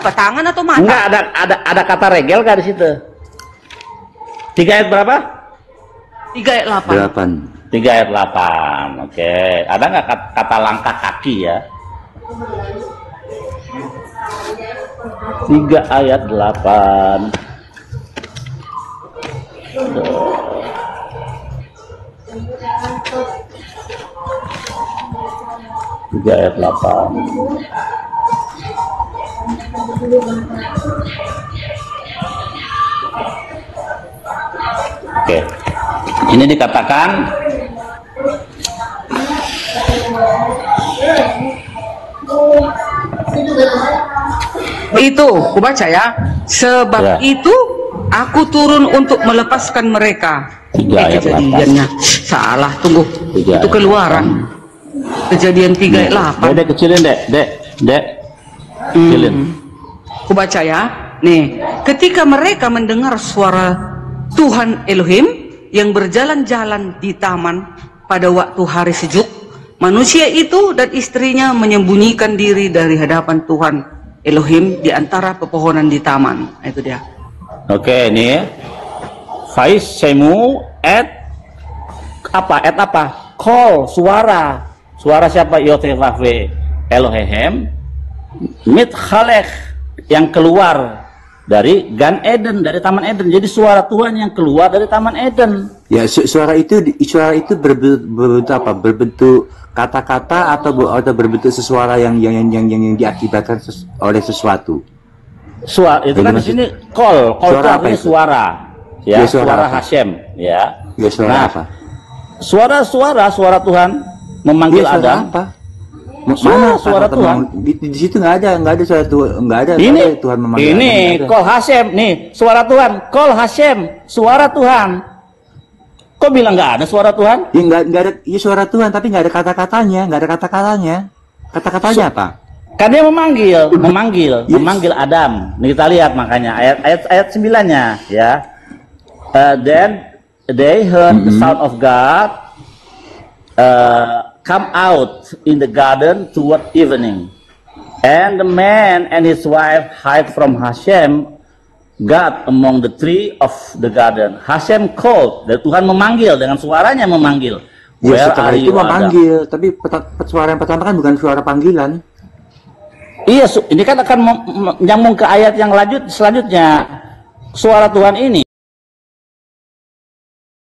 apa? Tangan atau mata? Enggak, ada kata regel nggak di situ? 3 ayat berapa? 3 ayat 8. 3 ayat 8. Oke. Ada nggak kata langkah kaki ya? 3 ayat 8. 3 ayat 8. Oke. Ini dikatakan itu, aku baca ya. Sebab itu aku turun untuk melepaskan mereka. Kejadiannya salah, tunggu. Itu Keluaran. Kejadian 3 ayat 8. Dek kecilin, Dek. Kecilin. Aku baca ya. Nih, ketika mereka mendengar suara Tuhan Elohim yang berjalan-jalan di taman pada waktu hari sejuk, manusia itu dan istrinya menyembunyikan diri dari hadapan Tuhan Elohim di antara pepohonan di taman. Itu dia. Oke, ini Faiz Semu apa? Call, suara siapa? Yotevave Elohim mit khalek, yang keluar dari Gan Eden, dari Taman Eden. Jadi suara Tuhan yang keluar dari Taman Eden. Ya, suara itu berbentuk apa? Berbentuk kata-kata atau berbentuk sesuara yang diakibatkan oleh sesuatu. Suara itu kan di sini call itu artinya suara. Ya, suara Hashem, ya. Ya, suara apa? Suara Tuhan memanggil Adam. Apa? Mana suara Tuhan? Di situ nggak ada suara Tuhan, nggak ada. Ini Tuhan memanggil. Ini call Hashem, nih suara Tuhan, call Hashem, suara Tuhan. Kok bilang nggak ada suara Tuhan? Ya nggak ada, ya suara Tuhan, tapi nggak ada kata-katanya, Kata-katanya apa? Kan dia memanggil Adam. Nih kita lihat makanya ayat 9-nya ya. Then they heard the sound of God come out in the garden toward evening, and the man and his wife hide from Hashem God among the tree of the garden. Hashem called, dan Tuhan memanggil dengan suaranya memanggil. Ya, setelah itu memanggil, tapi suara yang pertama kan bukan suara panggilan. Iya, ini kan akan nyambung ke ayat yang selanjutnya. Suara Tuhan ini.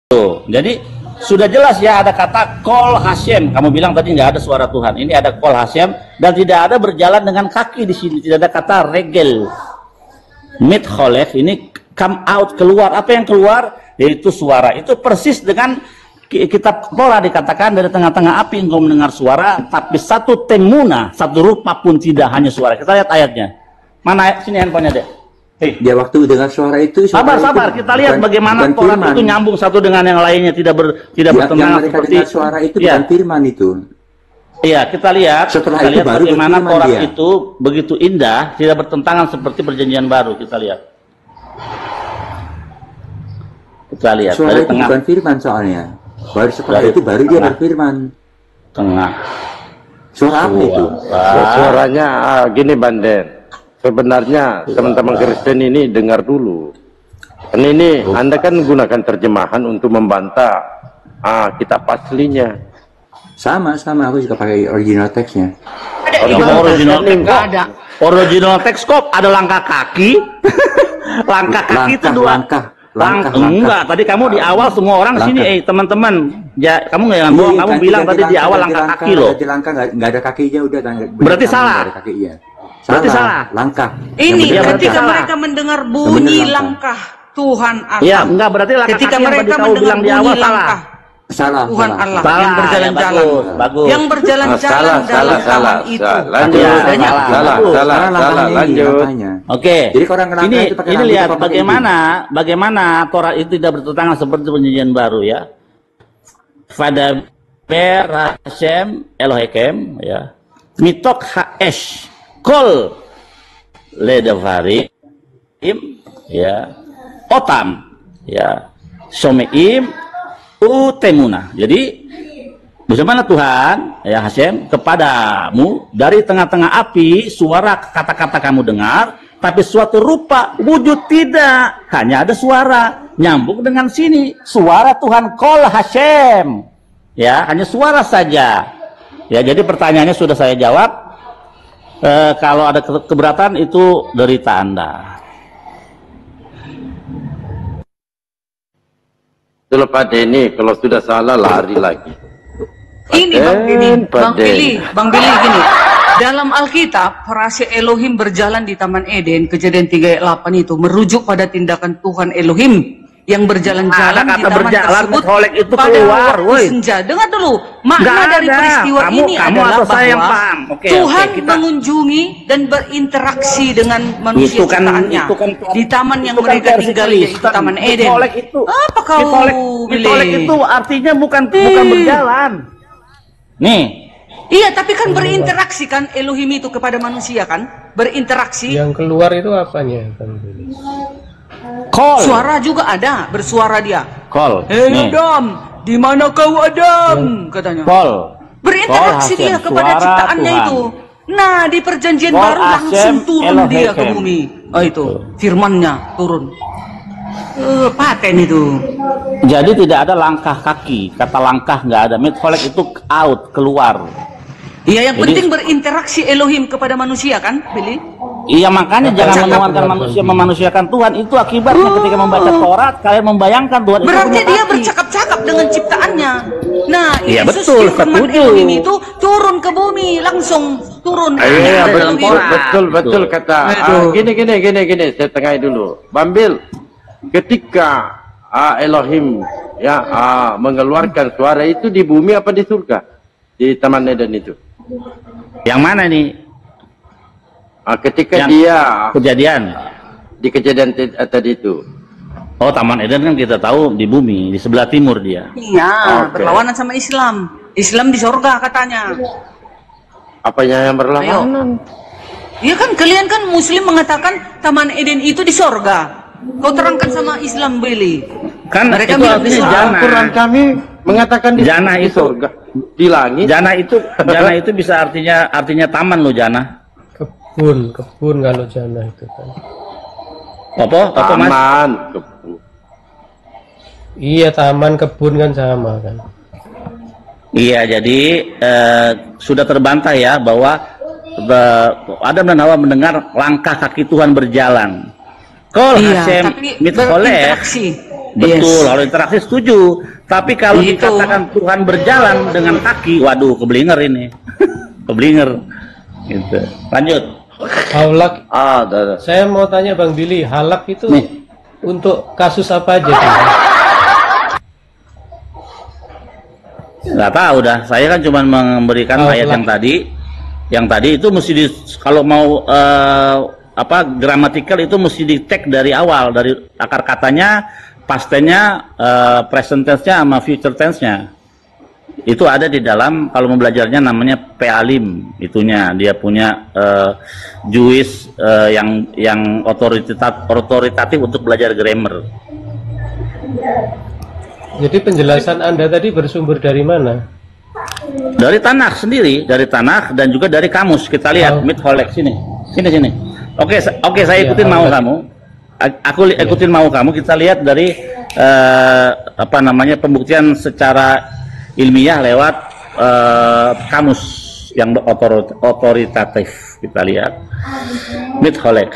Tuh, jadi sudah jelas ya, ada kata call Hashem. Kamu bilang tadi nggak ada suara Tuhan. Ini ada call Hashem dan tidak ada berjalan dengan kaki di sini. Tidak ada kata regel. Mit kholef ini come out, keluar. Apa yang keluar? Yaitu suara. Itu persis dengan kitab Torah dikatakan dari tengah-tengah api engkau mendengar suara, tapi satu temuna, satu rupa pun tidak, hanya suara. Kita lihat ayatnya. Mana ayat? Sini handphonenya deh. Dia waktu dengar suara itu, sabar, kita lihat bagaimana Torah itu nyambung satu dengan yang lainnya, tidak bertentangan seperti suara itu bukan firman itu. Iya, kita lihat baru bagaimana Torah itu begitu indah, tidak bertentangan seperti perjanjian baru. Kita lihat suara itu bukan firman soalnya. Baru setelah itu baru dia berfirman. Tengah. Suara apa itu? Suaranya gini, Banden. Sebenarnya teman-teman Kristen ini dengar dulu. Dan ini Anda kan gunakan terjemahan untuk membantah kitab aslinya. Sama, aku juga pakai original teksnya. Original teks kok ada langkah kaki. Langkah kaki itu dua. Langkah. Enggak, tadi kamu di awal semua orang sini, teman-teman, ya kamu nggak bohong, kamu bilang tadi di awal langkah kaki loh. Langkah nggak ada kakinya udah. Berarti salah. Berarti salah. Langkah. Ini ketika mereka mendengar bunyi langkah Tuhan Allah. Ya, enggak, berarti ketika mereka mendengar bunyi langkah Tuhan Allah yang berjalan-jalan. Bagus. Yang berjalan-jalan dalam taman itu. Lanjut. Oke. Jadi orang ini lihat bagaimana Torah itu tidak bertentangan seperti perjanjian baru ya. Pada Hashem Elohim ya. Mitok Haesh Kol Ledavari ya. Otam ya. Someim Utemuna. Jadi Bagaimana Tuhan, ya Hashem, kepadamu dari tengah-tengah api suara kata-kata kamu dengar, tapi suatu rupa wujud tidak, hanya ada suara. Nyambung dengan sini, suara Tuhan Kol Hashem, ya hanya suara saja. Ya jadi pertanyaannya sudah saya jawab. Kalau ada keberatan itu derita Anda. Itulah Pak Denny, kalau sudah salah lari lagi. Ini Bang Billy gini. Dalam Alkitab, frase Elohim berjalan di Taman Eden, Kejadian 3 ayat 8 itu merujuk pada tindakan Tuhan Elohim yang berjalan-jalan di taman tersebut itu pada keluar, waktu senja. Dengar dulu, makna dari peristiwa ini adalah bahwa Tuhan mengunjungi dan berinteraksi dengan manusia ciptaannya di taman yang mereka tinggali, yaitu Taman Eden. Apa kau Mitolek itu artinya bukan berjalan. Nih. Iya, tapi kan berinteraksi kan Elohim itu kepada manusia kan? Berinteraksi. Yang keluar itu apanya? Call. Suara juga ada, bersuara dia. Call. Hei Adam, di mana kau Adam? Katanya. Call. Berinteraksi Call dia Hashem, kepada suara ciptaannya Tuhan. itu. Nah, di perjanjian Call baru langsung Hashem, turun dia ke Elohim. bumi. Oh itu, firmannya turun. Paten itu. Jadi tidak ada langkah kaki, kata langkah nggak ada. Mitholek itu out, keluar. Iya, yang Jadi- penting berinteraksi Elohim kepada manusia kan, Billy? Iya makanya jangan menuankan manusia memanusiakan Tuhan. Itu akibatnya ketika membaca Taurat kalian membayangkan Tuhan itu Berarti punya dia kaki. bercakap-cakap dengan ciptaannya. Nah, Iya, Yesus betul, firman setuju. Elohim itu turun ke bumi, langsung turun. Iya, Ada betul, Elohim. betul kata. Gini, saya tengahin dulu. Bambil, ketika Elohim mengeluarkan suara itu di bumi apa di surga? Di Taman Eden itu. Yang mana nih? Ketika Yang dia Kejadian. di kejadian tadi itu. Oh, Taman Eden kan kita tahu di bumi, di sebelah timur dia. Iya, Oke. berlawanan sama Islam. Islam di sorga katanya. Apanya yang berlawanan? Iya kan, kalian kan Muslim mengatakan Taman Eden itu di sorga. Kau terangkan sama Islam, Billy. Kan Mereka itu bilang di artinya sorga. jannah. Al-Quran kami mengatakan di Jannah di itu. surga, di langit. Jana itu bisa artinya taman loh Jana. Kebun kalau jannah itu kan. Apa Mas? Taman, kebun. Iya, taman kebun kan sama kan. Iya, jadi sudah terbantah ya bahwa Adam dan Hawa mendengar langkah kaki Tuhan berjalan. Kol Iya, Hashem tapi mitholek. berinteraksi. Betul, Yes. kalau interaksi setuju. Tapi kalau Itu. dikatakan Tuhan berjalan dengan kaki, waduh, keblinger ini. Keblinger. Gitu. Lanjut. Halak, Ada. saya mau tanya Bang Billy, halak itu Nih. untuk kasus apa aja? Bang? Nggak tahu dah. Saya kan cuma memberikan Oh, ayat lah. yang tadi. Yang tadi itu mesti kalau mau gramatikal itu mesti di tag dari awal, dari akar katanya, past tense-nya, present tense-nya sama future tense-nya. Itu ada di dalam, kalau mau belajarnya namanya Pealim, itunya dia punya Jewish yang otoritatif untuk belajar grammar. Jadi penjelasan Anda tadi bersumber dari mana? Dari Tanakh sendiri, dari Tanakh dan juga dari kamus. Kita lihat mitholek sini. Oke, saya Iya, ikutin mau halak. kamu. Aku ikutin mau kamu. Kita lihat dari pembuktian secara ilmiah lewat kamus yang otoritatif. Kita lihat mitholek.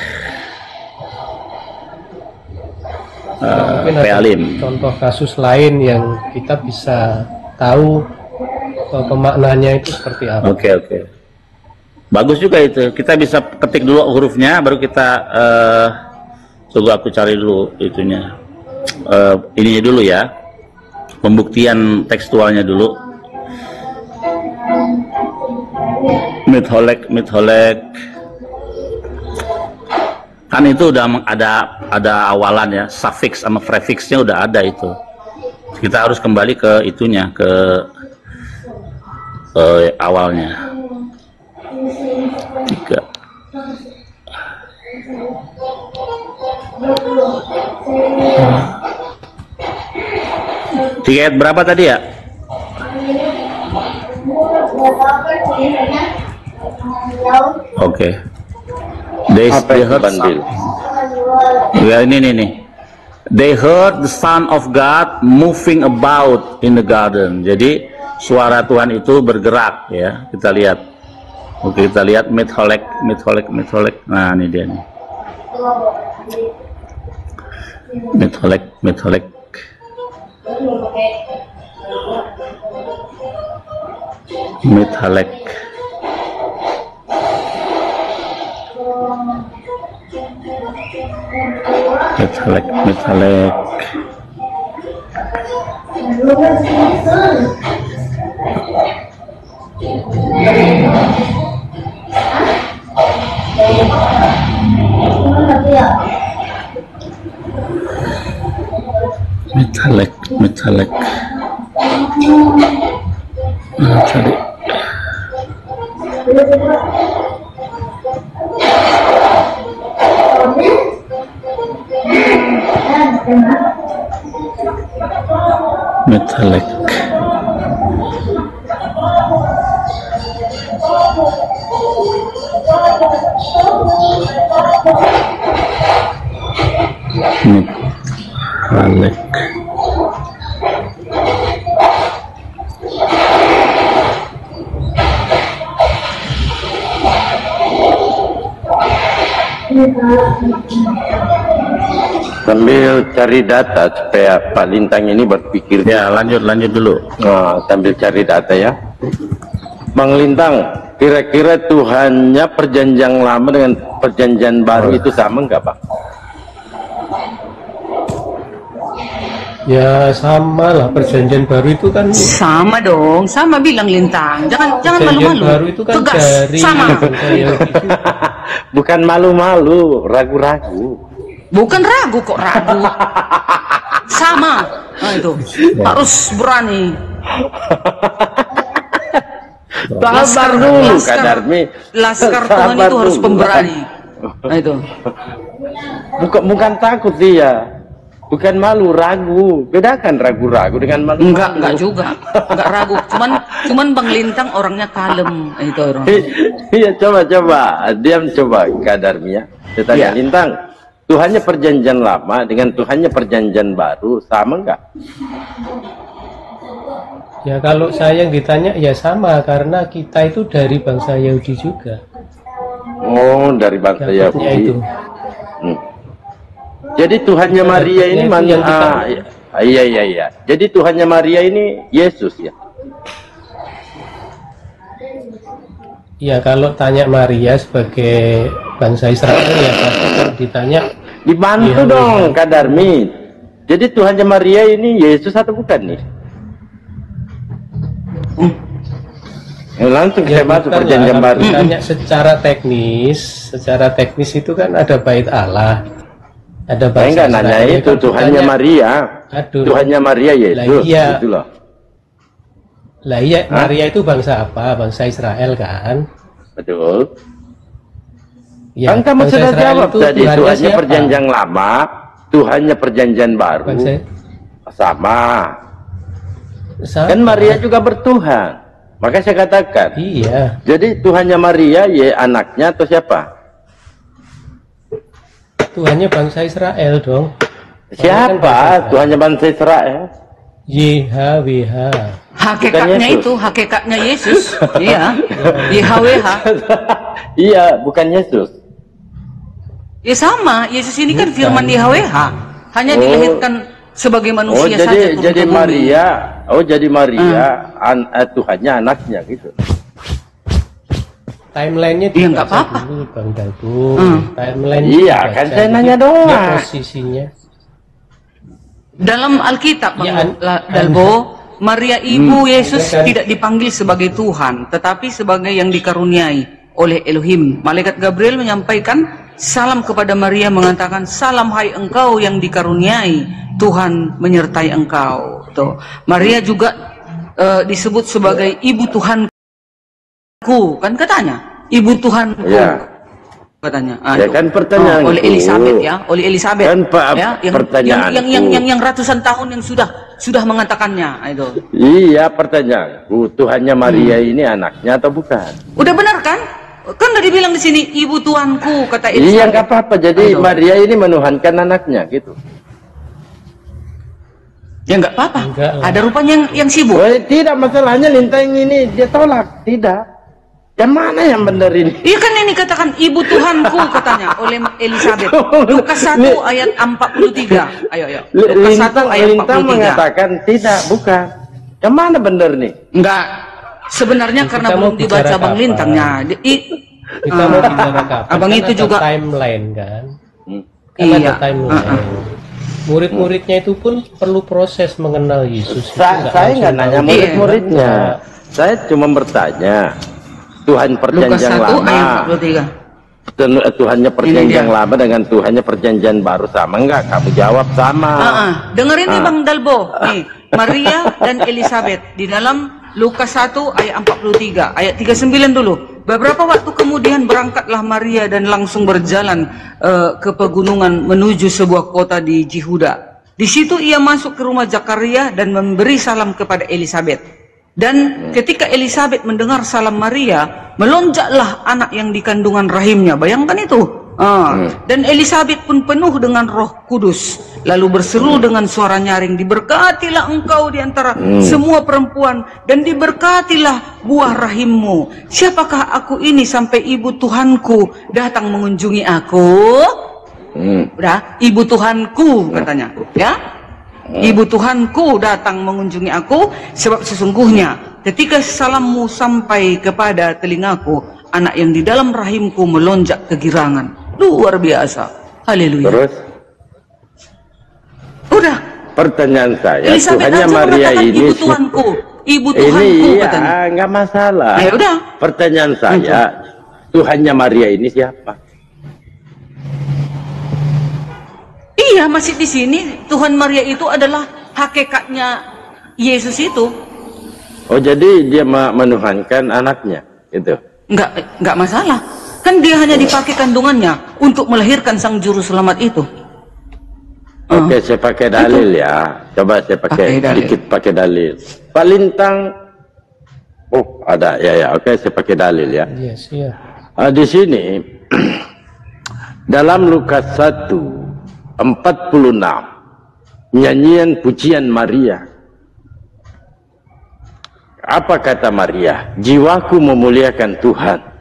Mungkin ada Pealim. contoh kasus lain yang kita bisa tahu pemaknanya itu seperti apa. Oke. Bagus juga itu. Kita bisa ketik dulu hurufnya, baru kita tunggu aku cari dulu itunya. Ininya dulu ya. Pembuktian tekstualnya dulu. Mitholek. Kan itu udah ada awalan ya, suffix sama prefixnya udah ada itu. Kita harus kembali ke itunya, ke awalnya. 3. Tiga ayat berapa tadi ya? Oke. They heard Bandil? ya ini. They heard the Son of God moving about in the garden. Jadi suara Tuhan itu bergerak ya. Kita lihat. Oke, kita lihat mitholek. Nah, ini dia nih. Mitholek. Mitholek. Nah, cari. Mitholek. Sambil cari data supaya Pak Lintang ini berpikir. Ya, lanjut dulu. Nah, sambil cari data ya. Bang Lintang, kira-kira Tuhannya perjanjian lama dengan perjanjian baru itu sama nggak, Pak? Ya sama lah, perjanjian baru itu kan Sama dong, sama bilang Lintang. Jangan perjanjian malu-malu. baru itu kan Tegas, dari sama. bangsa Yahudi juga. Bukan malu-malu, ragu-ragu. Bukan ragu kok ragu. Sama. Nah itu harus berani. Sabar dulu, Kak Darmi. Laskar Tuhan itu harus pemberani. Nah itu. Bukan takut dia. Bukan malu, ragu. Bedakan ragu-ragu dengan malu. Enggak juga. Enggak ragu. Cuman Bang Lintang orangnya kalem. Itu orang. Iya, coba. Diam coba, Kak Darmi ya. Saya tanya, Iya. Lintang, Tuhannya perjanjian lama dengan Tuhannya perjanjian baru sama enggak? Ya kalau saya yang ditanya ya sama, karena kita itu dari bangsa Yahudi juga. Oh, dari bangsa Dapatnya Yahudi. itu. Jadi Tuhannya Maria ini Dapatnya itu yang kita- iya. Jadi Tuhannya Maria ini Yesus ya. Ya kalau tanya Maria sebagai bangsa Israel ya kalau ditanya Dibantu Iya, dong, Kak Darmi. Jadi Tuhannya Maria ini Yesus atau bukan nih? Langsung saya masuk bukan perjanjian lah, baru. kalau ditanya secara teknis itu kan ada bait Allah. Ada Saya bangsa nggak nanya Israel, itu kan Tuhannya ditanya, Maria. Aduh. Tuhannya Maria Yesus. iya. Gitu loh. Lah iya, Maria itu bangsa apa? Bangsa Israel kan? Betul. Ya, Kan kamu bangsa sudah Israel jawab itu tadi, Tuhannya Tuhannya siapa? perjanjian lama, Tuhannya perjanjian baru. Bangsa Sama. sama. Kan Maria juga bertuhan. Maka saya katakan. Iya. Jadi Tuhannya Maria, ya anaknya atau siapa? Tuhannya bangsa Israel dong. Siapa? Tuhannya bangsa Israel. YHWH. Hakikatnya Bukan Yesus. itu, hakikatnya Yesus. Iya. YHWH. Iya, bukan Yesus. Ya sama, Yesus ini kan firman YHWH. Hanya Oh. dilahirkan sebagai Oh, manusia saja turun jadi ke bumi. Maria. Oh, jadi Maria Tuhannya anaknya gitu. Timelinenya Iya, nggak dibaca apa-apa. dulu, Bang Dagu. Timeline Iya, dibaca. kan saya Jadi nanya doang. dia posisinya. Dalam Alkitab, Bang Ya, Dalbo, Maria ibu Yesus Kan. tidak dipanggil sebagai Tuhan, tetapi sebagai yang dikaruniai oleh Elohim. Malaikat Gabriel menyampaikan salam kepada Maria, mengatakan, "Salam hai engkau yang dikaruniai, Tuhan menyertai engkau." Tuh. Maria juga disebut sebagai ibu Tuhanku, kan katanya, ibu Tuhanku. Ya. Katanya. Ya itu. kan pertanyaanku. oleh Elizabeth ya, oleh Elizabeth Kan, Pak, ya, pertanyaanku. yang ratusan tahun yang sudah sudah mengatakannya itu. Iya, pertanyaanku, Tuhannya Maria ini anaknya atau bukan? Udah benar kan? Kan udah dibilang di sini ibu Tuhanku, kata Iya, Elizabeth. nggak apa-apa. Jadi Maria ini menuhankan anaknya gitu. Ya nggak apa-apa. Enggak lah. Ada rupanya yang sibuk. Oh, tidak, masalahnya Lintang ini dia tolak. Tidak. Yang mana yang benar ini? Iya kan ini katakan ibu Tuhanku katanya oleh Elizabeth. Lukas 1 ayat 43. Ayo. Lukas 1 ayat 43. Lintang mengatakan tidak, bukan. Yang mana benar nih? Enggak. Sebenarnya Kita karena mau belum dibaca bicara Bang kapan? Lintangnya. Kita mau bicara kapan? Abang Kan itu ada juga timeline kan? Kan Iya. ada timeline. Murid-muridnya itu pun perlu proses mengenal Yesus. Itu Saya nggak langsung nanya tahu. murid-muridnya. Saya cuma bertanya. Tuhan Lukas perjanjian 1 lama. ayat 43. Tuhannya perjanjian dia. lama dengan Tuhannya perjanjian baru sama enggak? Kamu jawab sama. Dengerin nih Bang Dalbo. Nih, Maria dan Elizabeth di dalam Lukas 1 ayat 43, ayat 39 dulu. Beberapa waktu kemudian berangkatlah Maria dan langsung berjalan ke pegunungan menuju sebuah kota di Yehuda. Di situ ia masuk ke rumah Zakaria dan memberi salam kepada Elizabeth. Dan ketika Elizabeth mendengar salam Maria, melonjaklah anak yang di kandungan rahimnya. Bayangkan itu. Dan Elizabeth pun penuh dengan Roh Kudus, lalu berseru dengan suara nyaring, diberkatilah engkau di antara semua perempuan, dan diberkatilah buah rahimmu. Siapakah aku ini sampai ibu Tuhanku datang mengunjungi aku? Udah, ibu Tuhanku katanya, ya. Ibu Tuhanku datang mengunjungi aku, sebab sesungguhnya ketika salammu sampai kepada telingaku, anak yang di dalam rahimku melonjak kegirangan. Luar biasa. Haleluya. Terus Udah. pertanyaan saya, Elizabeth Tuhannya aja Maria mengatakan ini ibu Tuhanku. Ibu ini Tuhanku iya, katanya. nggak masalah. Ya udah. Pertanyaan saya, Tuhannya Maria ini siapa? Iya, masih di sini Tuhan Maria itu adalah hakikatnya Yesus itu. Oh, jadi dia menuhankan anaknya, itu. Enggak masalah. Kan dia hanya dipakai kandungannya untuk melahirkan sang juru selamat itu. Oke, saya pakai dalil ya. Coba saya pakai dalil. sedikit pakai dalil. Pak Lintang, oh ada ya. Oke, saya pakai dalil ya. Yes, iya. Di sini dalam Lukas 1:46 nyanyian pujian Maria. Apa kata Maria? Jiwaku memuliakan Tuhan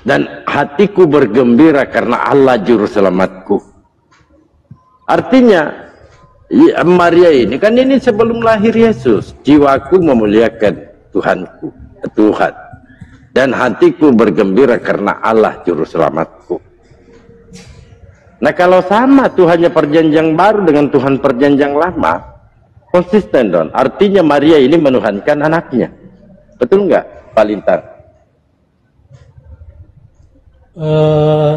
dan hatiku bergembira karena Allah juru selamatku. Artinya Maria ini kan ini sebelum lahir Yesus. Jiwaku memuliakan Tuhan dan hatiku bergembira karena Allah juru selamatku. Nah, kalau sama Tuhannya perjanjian baru dengan Tuhan perjanjian lama, konsisten dong. Artinya Maria ini menuhankan anaknya. Betul nggak, Pak Lintang?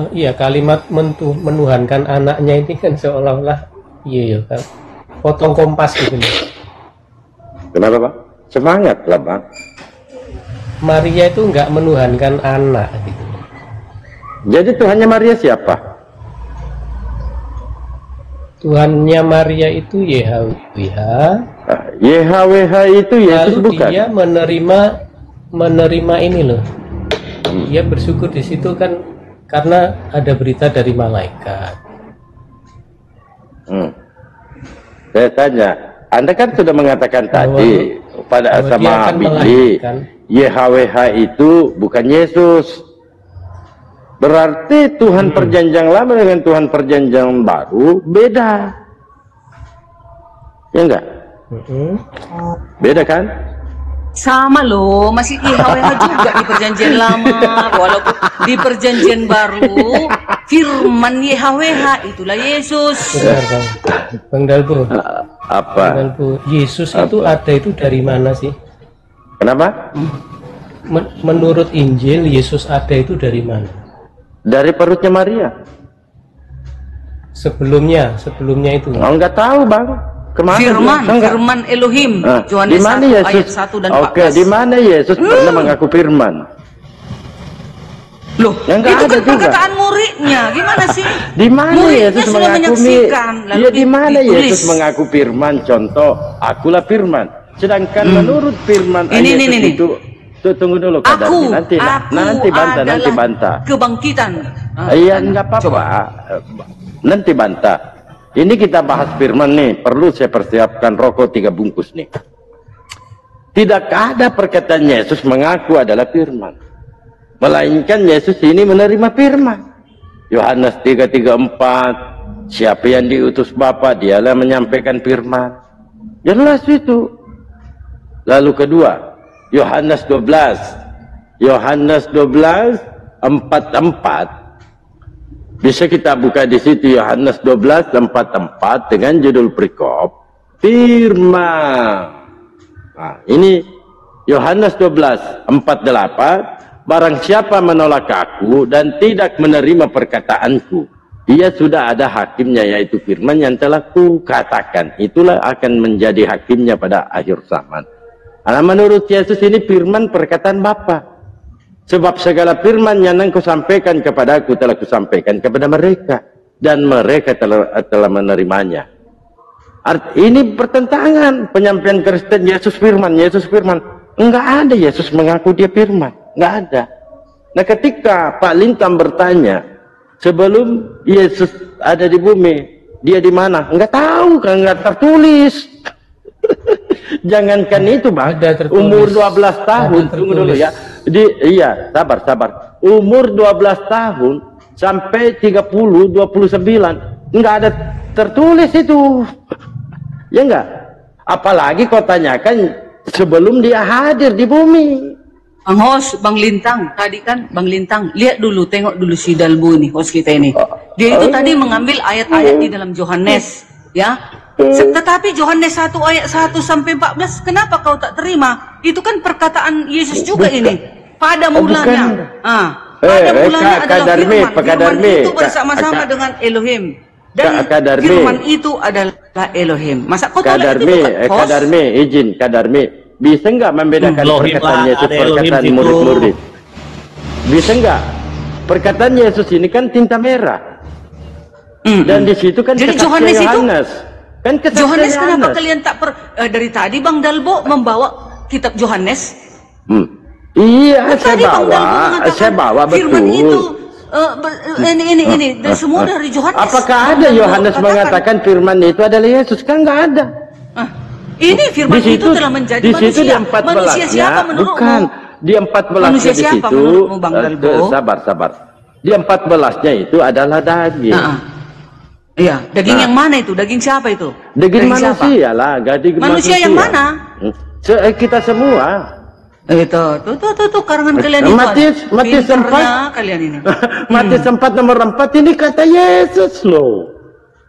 Iya, kalimat menuhankan anaknya ini kan seolah-olah iya kan. Potong kompas gitu nih. Kenapa, Pak? Semangat lah, Bang. Maria itu nggak menuhankan anak gitu. Jadi Tuhannya Maria siapa? Tuhannya Maria itu YHWH. YHWH itu Yesus Lalu bukan? dia menerima ini loh. Dia bersyukur di situ kan karena ada berita dari malaikat. Saya tanya, Anda kan sudah mengatakan tadi pada bahwa dia sama akan Billy, melahirkan. YHWH itu bukan Yesus. Berarti Tuhan perjanjian lama dengan Tuhan perjanjian baru beda. Ya enggak? Beda kan? Sama loh, masih IHWH juga di perjanjian lama, walaupun di perjanjian baru firman YHWH itulah Yesus. Benar, Bang Dalbo. Apa? Bang Dalbo, Yesus itu ada itu dari mana sih? Kenapa? Menurut Injil Yesus ada itu dari mana? Dari perutnya Maria. Sebelumnya itu. Oh, enggak tahu, Bang. Kemana? Firman Elohim. Di Yohanes mana 1 Yesus? ayat 1 dan 14. Oke, di mana Yesus pernah mengaku firman? Loh, Ya, nggak itu ada kan juga. perkataan muridnya. Gimana sih? Di mana Muridnya Yesus sudah mengaku menyaksikan, lalu Ya di mana ditulis. Yesus mengaku firman? Contoh, akulah firman. Sedangkan menurut firman Ini, Yesus ini. itu tunggu dulu Kak Aku Darmi. nanti bantah, adalah nanti bantah. kebangkitan. Iya, enggak apa-apa. Nanti bantah. Ini kita bahas firman nih. Perlu saya persiapkan rokok 3 bungkus nih. Tidak ada perkataan Yesus mengaku adalah firman. Melainkan Yesus ini menerima firman. Yohanes 3:34, siapa yang diutus Bapa, dialah menyampaikan firman. Jelas itu. Lalu kedua, Yohanes 12:44. Bisa kita buka di situ Yohanes 12:44 dengan judul perikop firman. Nah, ini Yohanes 12:48. Barang siapa menolak aku dan tidak menerima perkataanku, ia sudah ada hakimnya, yaitu firman yang telah kukatakan. Itulah akan menjadi hakimnya pada akhir zaman. Karena menurut Yesus ini firman perkataan Bapa. Sebab segala firman yang engkau sampaikan kepadaku telah kusampaikan kepada mereka, dan mereka telah menerimanya. Ini pertentangan penyampaian Kristen Yesus firman. Enggak ada Yesus mengaku dia firman. Enggak ada. Nah, ketika Pak Lintang bertanya, sebelum Yesus ada di bumi, dia di mana? Enggak tahu, kan enggak tertulis. Jangankan itu, Bang. Umur 12 tahun, tunggu dulu ya. Iya, sabar. Umur 12 tahun sampai 29, enggak ada tertulis itu. Ya enggak? Apalagi kau tanyakan sebelum dia hadir di bumi. Bang Hos, Bang Lintang, tadi kan Bang Lintang, lihat dulu, tengok dulu si Dalbo ini, host kita ini. Dia itu tadi mengambil ayat-ayat di dalam Yohanes, ya. Tetapi Yohanes 1 ayat 1 sampai 14, kenapa kau tak terima? Itu kan perkataan Yesus juga ini. Pada mulanya, pada mulanya adalah firman. Firman itu bersama-sama dengan Elohim. Dan firman itu adalah Elohim. Masa kau tolak itu juga, host? Kadarmi, bisa enggak membedakan perkataan Yesus perkataan murid-murid? Bisa enggak? Perkataan Yesus ini kan tinta merah. Dan di situ kan jadi kesaksian Yohanes itu Yohanes. Kan kesaksian Yohanes kenapa Yohanes. kalian tak dari tadi Bang Dalbo membawa kitab Yohanes? Iya, Tadi Bang Dalbo mengatakan saya bawa firman betul. itu ini dan semua dari Yohanes. Apakah ada Yohanes mengatakan firman itu adalah Yesus? Kan enggak ada. Ini firman Di situ, itu telah menjadi di situ manusia. Di 14 Manusia siapa menurutmu? Bukan. Di 14 Manusia di siapa situ. menurutmu, Bang Dalbo? Sabar. Di 14-nya itu adalah daging. Iya, daging yang mana itu? Daging siapa itu? Daging siapa? manusia lah, daging Manusia yang mana? Kita semua. Tuh karangan kalian itu. Matius 4. Kalian ini. Matius 4 nomor 4 ini kata Yesus loh.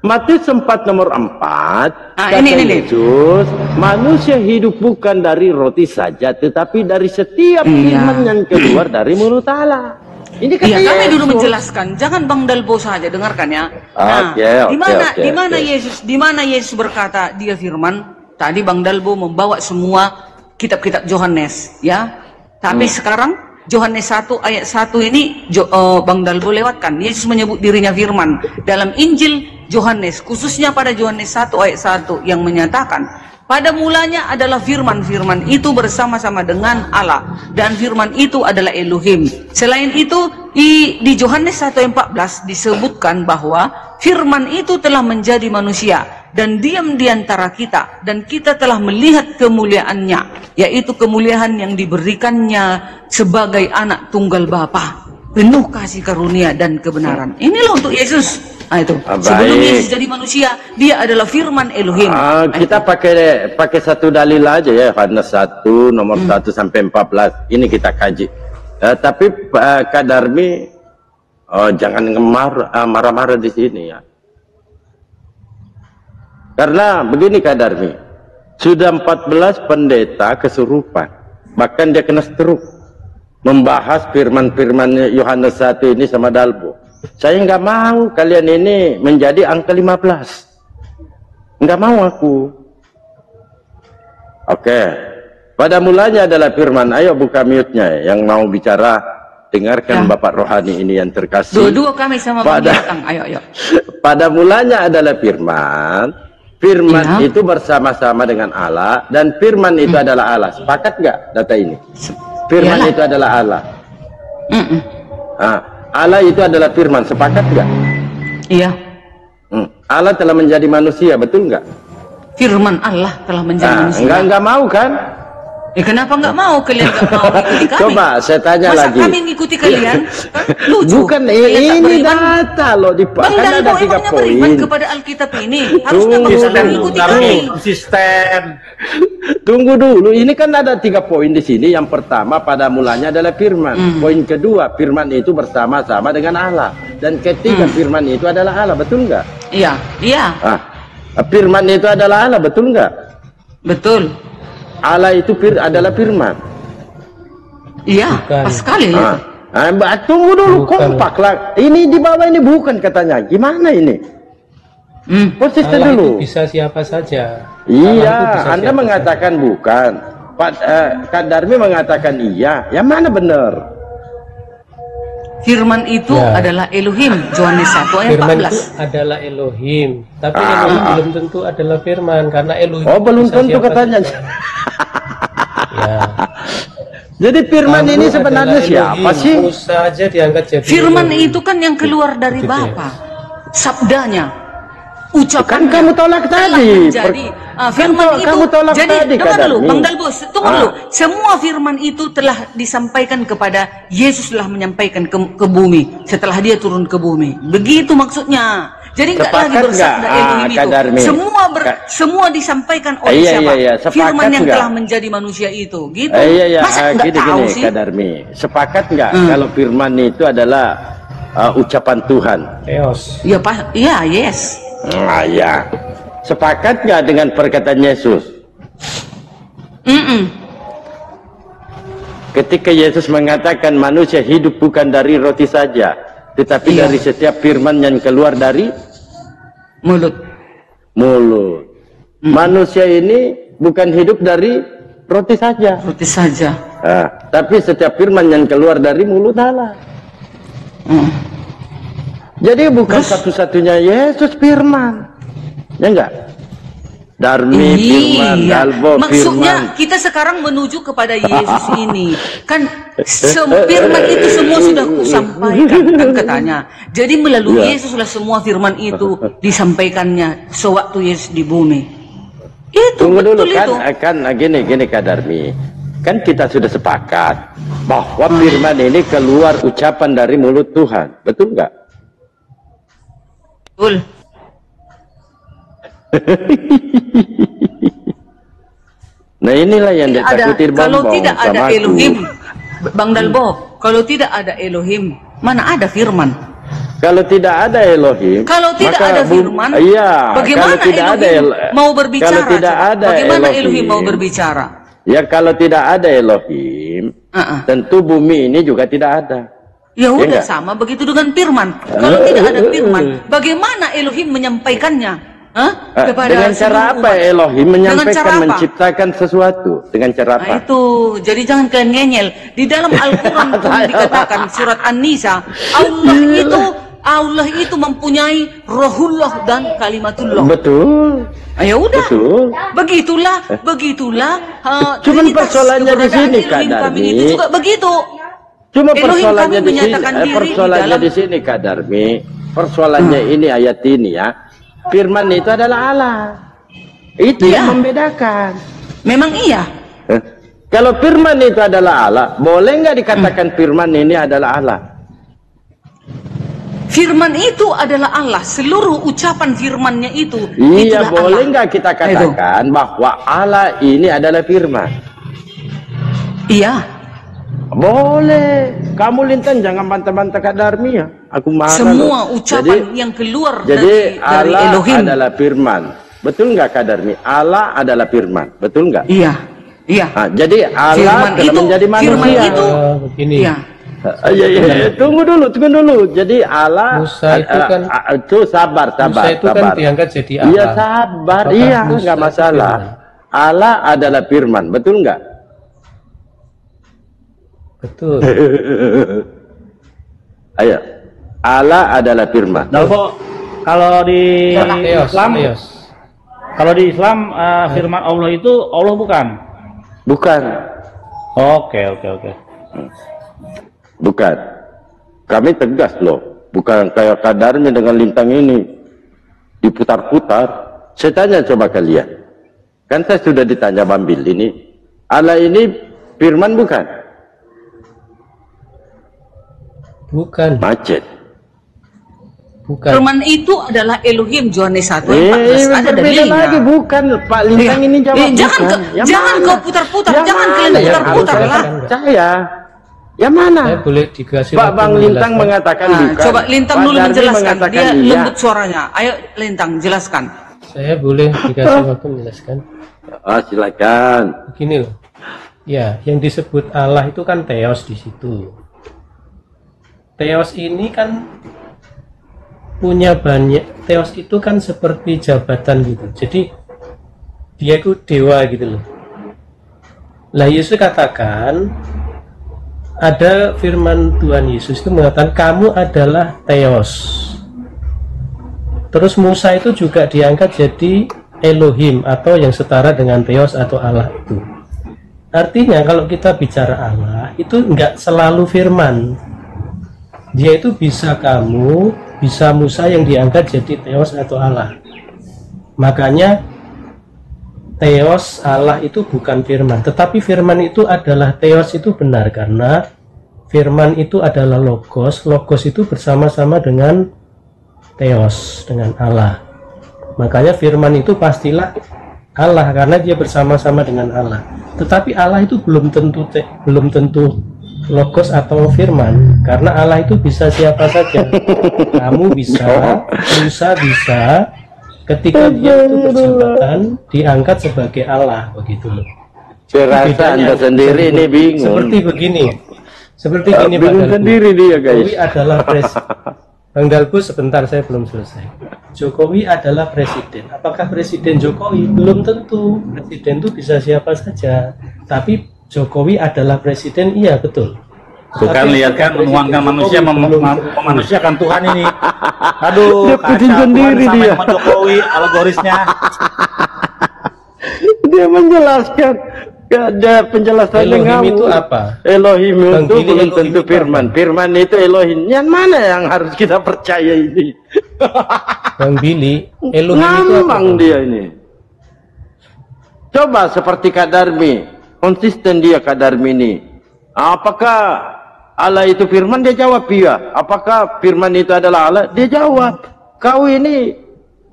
Matius 4 nomor 4 kata Yesus, manusia hidup bukan dari roti saja, tetapi dari setiap firman yang keluar dari mulut Allah. Ini kata Yesus. Kami dulu menjelaskan, jangan Bang Dalbo saja, dengarkan ya. Di mana Yesus berkata dia firman? Tadi Bang Dalbo membawa semua kitab-kitab Yohanes, ya. Tapi sekarang Yohanes 1 ayat 1 ini Bang Dalbo lewatkan. Yesus menyebut dirinya firman dalam Injil Yohanes, khususnya pada Yohanes 1 ayat 1 yang menyatakan pada mulanya adalah firman. Firman itu bersama-sama dengan Allah dan firman itu adalah Elohim. Selain itu di Yohanes 1:14 disebutkan bahwa firman itu telah menjadi manusia dan diam di antara kita, dan kita telah melihat kemuliaannya, yaitu kemuliaan yang diberikannya sebagai anak tunggal Bapa, penuh kasih karunia dan kebenaran. Inilah untuk Yesus. Nah itu, sebelum Yesus jadi manusia, dia adalah firman Elohim. Kita pakai satu dalil aja ya, Yohanes 1 nomor 1 sampai 14. Ini kita kaji. Tapi Kak Darmi, jangan marah-marah di sini ya. Karena begini Kak Darmi, sudah 14 pendeta kesurupan, bahkan dia kena stroke membahas firman-firman Yohanes 1 ini sama Dalbo. Saya nggak mau kalian ini menjadi angka 15, nggak mau aku. Oke, pada mulanya adalah firman. Ayo buka mute-nya yang mau bicara. dengarkan Ya. Bapak Rohani ini yang terkasih. Dua-dua kami sama Bang Yatang. Ayo. Pada mulanya adalah firman. Firman Ya. itu bersama-sama dengan Allah, dan firman itu adalah Allah. Sepakat nggak data ini? Firman Iyalah. itu adalah Allah. Mm-mm. Allah itu adalah firman. Sepakat nggak? Iya. Allah telah menjadi manusia, betul nggak? Firman Allah telah menjadi manusia. Enggak mau kan? Kenapa nggak mau? Kalian nggak mau ikuti kami? Coba saya tanya Masa lagi. kami ngikuti kalian? Kan lucu. Bukan, Kalian tak ini beriman. data loh, Bang kan ada Dalbo 3 emangnya beriman poin. kepada Alkitab ini? Harusnya Tunggu, Bang Dalbo tunggu, ikuti Darmi, kami. konsisten. Tunggu dulu, ini kan ada 3 poin di sini. Yang pertama, pada mulanya adalah firman. Poin kedua, firman itu bersama-sama dengan Allah. Dan ketiga, firman itu adalah Allah, betul nggak? Iya. Firman itu adalah Allah, betul nggak? Betul. Allah itu adalah firman. Iya, Bukan. pas sekali itu. Tunggu dulu, Bukan. kompak lah. Ini di bawah ini bukan katanya. Gimana ini? Konsisten Allah dulu. itu bisa siapa saja. Allah itu Iya, bisa Anda siapa mengatakan bukan. Kak Darmi mengatakan iya. Yang mana benar? Firman itu Ya. adalah Elohim. Yohanes 1 ayat Firman 14. itu adalah Elohim, tapi Elohim belum tentu adalah firman, karena Elohim Oh, itu belum bisa tentu siapa katanya. saja. Ya. Jadi firman Kamu ini sebenarnya adalah siapa Elohim. sih? Musa aja diangkat jadi Firman Elohim. itu kan yang keluar dari Gitu ya. Bapa. Sabdanya. Kan Ucapannya. kamu tolak telah tadi. menjadi, firman itu. kamu tolak jadi, tadi, tunggu Kak dulu, Darmi. Bang Dalbos, tunggu dulu. Semua firman itu telah disampaikan kepada Yesus, telah menyampaikan ke bumi setelah dia turun ke bumi. Begitu maksudnya. Jadi nggak Sepakat lagi bersabda nggak, Elohim Kak itu. Darmi? Semua disampaikan oleh Iya, siapa? iya, sepakat Firman yang nggak? telah menjadi manusia itu. Gitu. Iya, Masa nggak gini, tahu gini, sih? Kak Darmi. Sepakat nggak kalau firman itu adalah ucapan Tuhan? Theos. Ya, iya, yes. Ya. Sepakat nggak dengan perkataan Yesus? Ketika Yesus mengatakan manusia hidup bukan dari roti saja, tetapi Iya. dari setiap firman yang keluar dari Mulut. mulut. Manusia ini bukan hidup dari roti saja, Roti saja. tapi setiap firman yang keluar dari mulut Allah. Jadi bukan satu-satunya Yesus firman, ya enggak? Darmi firman, Dalbo Maksudnya firman. kita sekarang menuju kepada Yesus ini. Kan firman itu semua sudah kusampaikan kan katanya. Jadi melalui Yesuslah semua firman itu disampaikannya sewaktu Yesus di bumi. Itu Tunggu dulu, betul itu. kan gini Kak Darmi. Kan kita sudah sepakat bahwa firman ini keluar ucapan dari mulut Tuhan. Betul nggak? Betul. Nah inilah yang ditakutin Kalau Bombong tidak ada sama aku. Elohim, Bang Dalbo, kalau tidak ada Elohim, mana ada firman? Kalau tidak ada Elohim, Kalau tidak maka ada firman, iya, bagaimana kalau tidak ada Elohim mau berbicara? Kalau tidak coba? ada Bagaimana Elohim mau berbicara? Ya kalau tidak ada Elohim, tentu bumi ini juga tidak ada. Ya udah enggak? sama begitu dengan firman. Kalau tidak ada firman, bagaimana Elohim menyampaikannya? Kepada dengan cara seluruh apa umat? Elohim Dengan menyampaikan, cara apa? menciptakan sesuatu? Dengan cara apa? Nah itu, jadi jangan kalian ngeyel. Di dalam Al-Quran pun dikatakan surat An-Nisa, Allah itu mempunyai rohullah dan kalimatullah. Betul. Ya udah, Betul. begitulah. Cuman Trinitas persoalannya di keberadaan sini, Kak Elohim kami Darmi. itu juga begitu. Cuma Elohim persoalannya kami di sini, menyatakan diri di persoalannya dalam- di sini Kak Darmi. Persoalannya ini ayat ini ya. Firman itu adalah Allah. Itu Iya. yang membedakan. Memang iya. Kalau firman itu adalah Allah, boleh nggak dikatakan firman ini adalah Allah? Firman itu adalah Allah. Seluruh ucapan firmannya itu. Iya, itulah boleh Allah. nggak kita katakan bahwa Allah ini adalah firman? Iya. Boleh. Kamu Lintan jangan bantah-bantah Kak Darmi ya. Aku marah. Semua loh. ucapan yang keluar Jadi dari Allah Elohim. adalah firman. Betul nggak Kak Darmi? Allah adalah firman. Betul nggak? Iya. Iya. Nah, jadi Allah Firman telah itu- menjadi manusia. firman itu- Begini. Iya. Iya. Tunggu dulu. Jadi Allah Musa itu kan itu sabar. Musa itu kan diangkat jadi Allah. Iya sabar. Apakah Iya, Musa nggak itu masalah. firman? Allah adalah firman. Betul nggak? Betul. Ayo. Allah adalah firman. Dalbo, kalau di Islam, Theos. kalau di Islam firman Allah itu Allah bukan? Bukan. Oke. Bukan. Kami tegas loh. Bukan kayak kadarnya dengan lintang ini diputar-putar. Saya tanya coba kalian. Kan saya sudah ditanya Bambil ini. Allah ini firman bukan? Bukan. Macet. Bukan. Firman itu adalah Elohim, Yohanes 1 ayat 14 ada berbeda dalilnya. lagi, bukan Pak Lintang ini jawab Jangan bukan. jangan kau putar-putar, jangan kalian putar-putar lah. Saya. Yang mana? Saya boleh dikasih Pak waktu Bang Lintang menjelaskan? mengatakan Nah, bukan. coba Lintang Pak dulu Darmi menjelaskan. mengatakan Dia iya. lembut suaranya. Ayo Lintang jelaskan. Saya boleh dikasih waktu menjelaskan? Silakan. Begini loh. Ya, yang disebut Allah itu kan Theos di situ. Theos ini kan punya banyak. Theos itu kan seperti jabatan gitu. Jadi dia itu dewa gitu loh. Lah Yesus katakan, ada firman Tuhan Yesus itu mengatakan kamu adalah Theos. Terus Musa itu juga diangkat jadi Elohim atau yang setara dengan Theos atau Allah itu. Artinya kalau kita bicara Allah itu enggak selalu firman. Dia itu bisa kamu, bisa Musa yang diangkat jadi Theos atau Allah. Makanya Theos Allah itu bukan firman, tetapi firman itu adalah Theos itu benar karena firman itu adalah logos, logos itu bersama-sama dengan Theos, dengan Allah. Makanya firman itu pastilah Allah karena dia bersama-sama dengan Allah. Tetapi Allah itu belum tentu logos atau firman karena Allah itu bisa siapa saja. Kamu bisa, Musa bisa, ketika dia itu berjabatan diangkat sebagai Allah begitu loh. Saya rasa Bedanya Anda sendiri ini bingung. Seperti begini. Seperti gini Pak Bingung Dalbu. sendiri dia guys. Jokowi adalah Bang Dalbu sebentar saya belum selesai. Jokowi adalah presiden. Apakah presiden Jokowi? Belum tentu. Presiden itu bisa siapa saja. Tapi Jokowi adalah presiden, iya betul. Bukan lihat kan menuangkan manusia memanusiakan Tuhan ini. Aduh, Dia pusing sendiri Tuhan dia. sama Jokowi alegorisnya. Dia menjelaskan. Ada penjelasannya Elohim itu ngawur. apa? Elohim Bang itu Billy, belum Elohim tentu itu firman. Firman itu Elohim. Yang mana yang harus kita percaya ini? Bang Billy, Elohim itu apa? Ngambang dia ini. Coba seperti Kak Darmi. Konsisten dia Kak Darmi ini. Apakah Allah itu firman? Dia jawab iya. Apakah firman itu adalah Allah? Dia jawab. Kau ini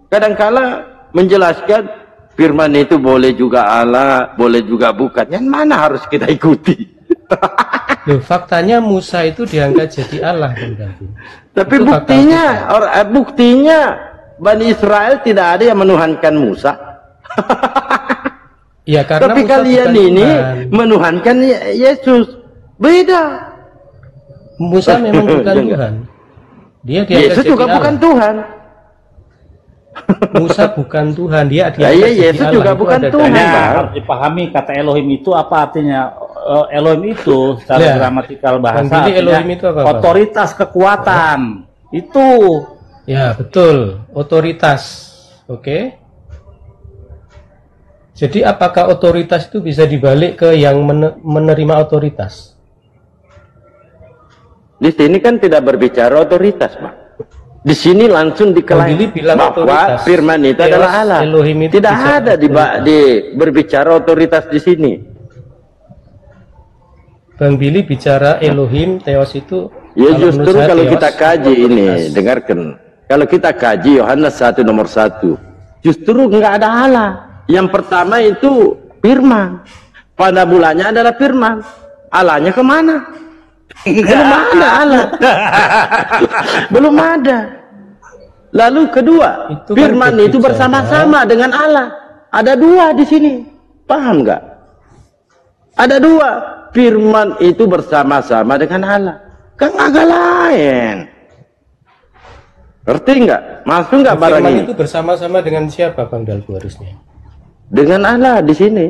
kadangkala menjelaskan firman itu boleh juga Allah, boleh juga bukan. Yang mana harus kita ikuti? Loh, faktanya Musa itu diangkat jadi Allah Bang Dalbu. Tapi Itu buktinya, fakta buktinya Bani Israel tidak ada yang menuhankan Musa. Ya karena Tapi Musa kalian bukan ini Tuhan. menuhankan Yesus. Beda. Musa memang bukan Tuhan. Dia diangkat Yesus jadi juga Allah. bukan Tuhan. Musa bukan Tuhan, dia Ya, diangkat iya, jadi Yesus Allah. juga Itu bukan ada Tuhan. dalilnya. Hanya harus dipahami kata Elohim itu apa artinya. Elohim itu secara Ya. gramatikal bahasa Bang Billy, artinya Elohim itu apa, Bang? otoritas kekuatan. Itu Ya betul, otoritas. Oke. Jadi apakah otoritas itu bisa dibalik ke yang menerima otoritas? Di sini kan tidak berbicara otoritas, Pak. Di sini langsung Bang Billy diklaim bilang bahwa otoritas. firman itu Theos, adalah Allah. Elohim itu Tidak bisa ada otoritas. di berbicara otoritas di sini. Bang Billy bicara Elohim, Theos itu. Ya kalau justru menurut saya kalau Theos kita kaji ini, otoritas. dengarkan. Kalau kita kaji Yohanes 1 nomor 1, justru nggak ada Allah. Yang pertama itu firman. Pada mulanya adalah firman. Allahnya kemana? Belum ada Allah. Belum ada. Lalu kedua, Itu kan firman itu berbicara. bersama-sama dengan Allah. Ada dua di sini. Paham nggak? Ada dua. Firman itu bersama-sama dengan Allah. Kan agak lain. Ngerti nggak? Masuk nggak barang Firman ini? itu bersama-sama dengan siapa Bang Dalbu harusnya? Dengan Allah di sini.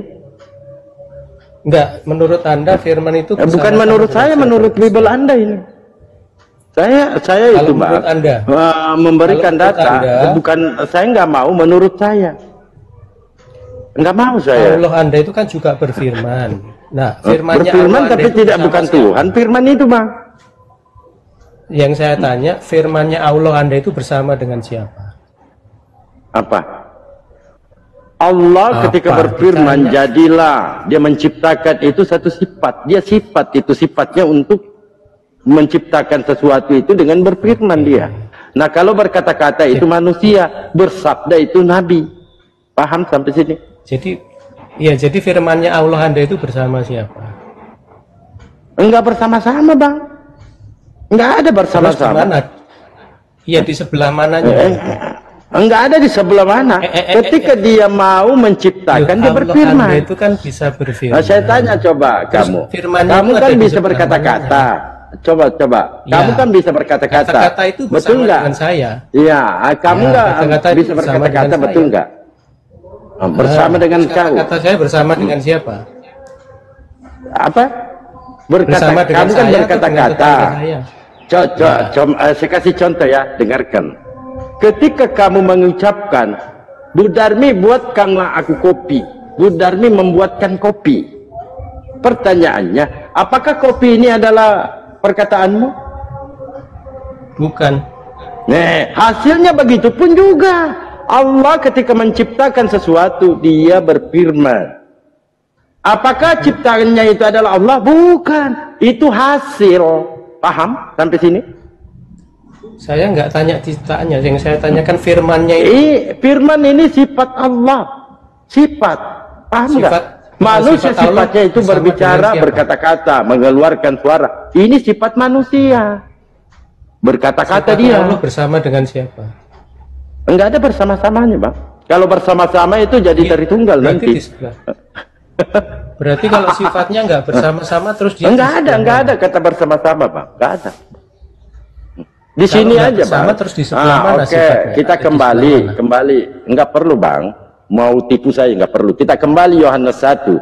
Enggak, menurut Anda firman itu Bukan bersama-sama menurut dengan saya, siapa? menurut Bible Anda ini. Saya itu Bang, Anda, memberikan menurut data, Anda, bukan saya nggak mau menurut saya. Nggak mau saya. Allah Anda itu kan juga berfirman. Nah, firmannya Berfirman Allah tapi Anda itu tidak bersama bukan siapa? Tuhan. Firman itu Bang. Yang saya tanya, firmannya Allah Anda itu bersama dengan siapa? Apa? Allah Apa? ketika berfirman, Ditanya. jadilah, dia menciptakan itu satu sifat. Dia sifat itu sifatnya untuk menciptakan sesuatu itu dengan berfirman dia. Nah kalau berkata-kata itu manusia, bersabda itu nabi. Paham sampai sini? Jadi, ya jadi firmannya Allah Anda itu bersama siapa? Enggak bersama-sama Bang. Enggak ada Terus di bersama-sama. mana? Iya di sebelah mananya? Enggak ada di sebelah mana. Ketika dia mau menciptakan, dia Allah berfirman. Anda itu kan bisa berfirman. Nah, saya tanya coba Terus kamu. firmannya Kamu itu kan ada di bisa sebelah berkata-kata. Coba. Ya. Kamu kan bisa berkata-kata. Kata-kata itu Betul bersama nggak? dengan saya. Iya, kamu Ya, nggak kata-kata itu bisa bersama berkata-kata, dengan betul saya. nggak? Bersama Nah, dengan terus kau. kata saya bersama dengan siapa? Apa? Bersama dengan Kamu kan saya atau dengan berkata-kata. tetangga saya? Saya kasih contoh ya, dengarkan. Ketika kamu mengucapkan, Bu Darmi buatkanlah aku kopi. Bu Darmi membuatkan kopi. Pertanyaannya, apakah kopi ini adalah perkataanmu? Bukan. Nah, hasilnya begitu pun juga. Allah ketika menciptakan sesuatu, dia berfirman. Apakah ciptaannya itu adalah Allah? Bukan. Itu hasil. Paham sampai sini? Saya nggak tanya ciptaannya, yang saya tanyakan firmannya itu. Firman ini sifat Allah. Sifat. Paham nggak? Manusia sifat Allah sifatnya itu bersama berbicara, dengan siapa? berkata-kata, mengeluarkan suara. Ini sifat manusia. Berkata-kata Sifat dia. Allah bersama dengan siapa? Enggak ada bersama-samanya, Bang. Kalau bersama-sama itu jadi Iya, Tritunggal berarti nanti. di sebelah. Berarti kalau sifatnya nggak bersama-sama terus dia Enggak ada kata bersama-sama, Bang. Enggak ada. Di Kalau sini nggak aja, bersama, Bang. terus di sebelah mana Oke, sifatnya? kita Ada di sebelah mana? kembali. Enggak perlu, Bang. Mau tipu saya enggak perlu. Kita kembali Yohanes 1.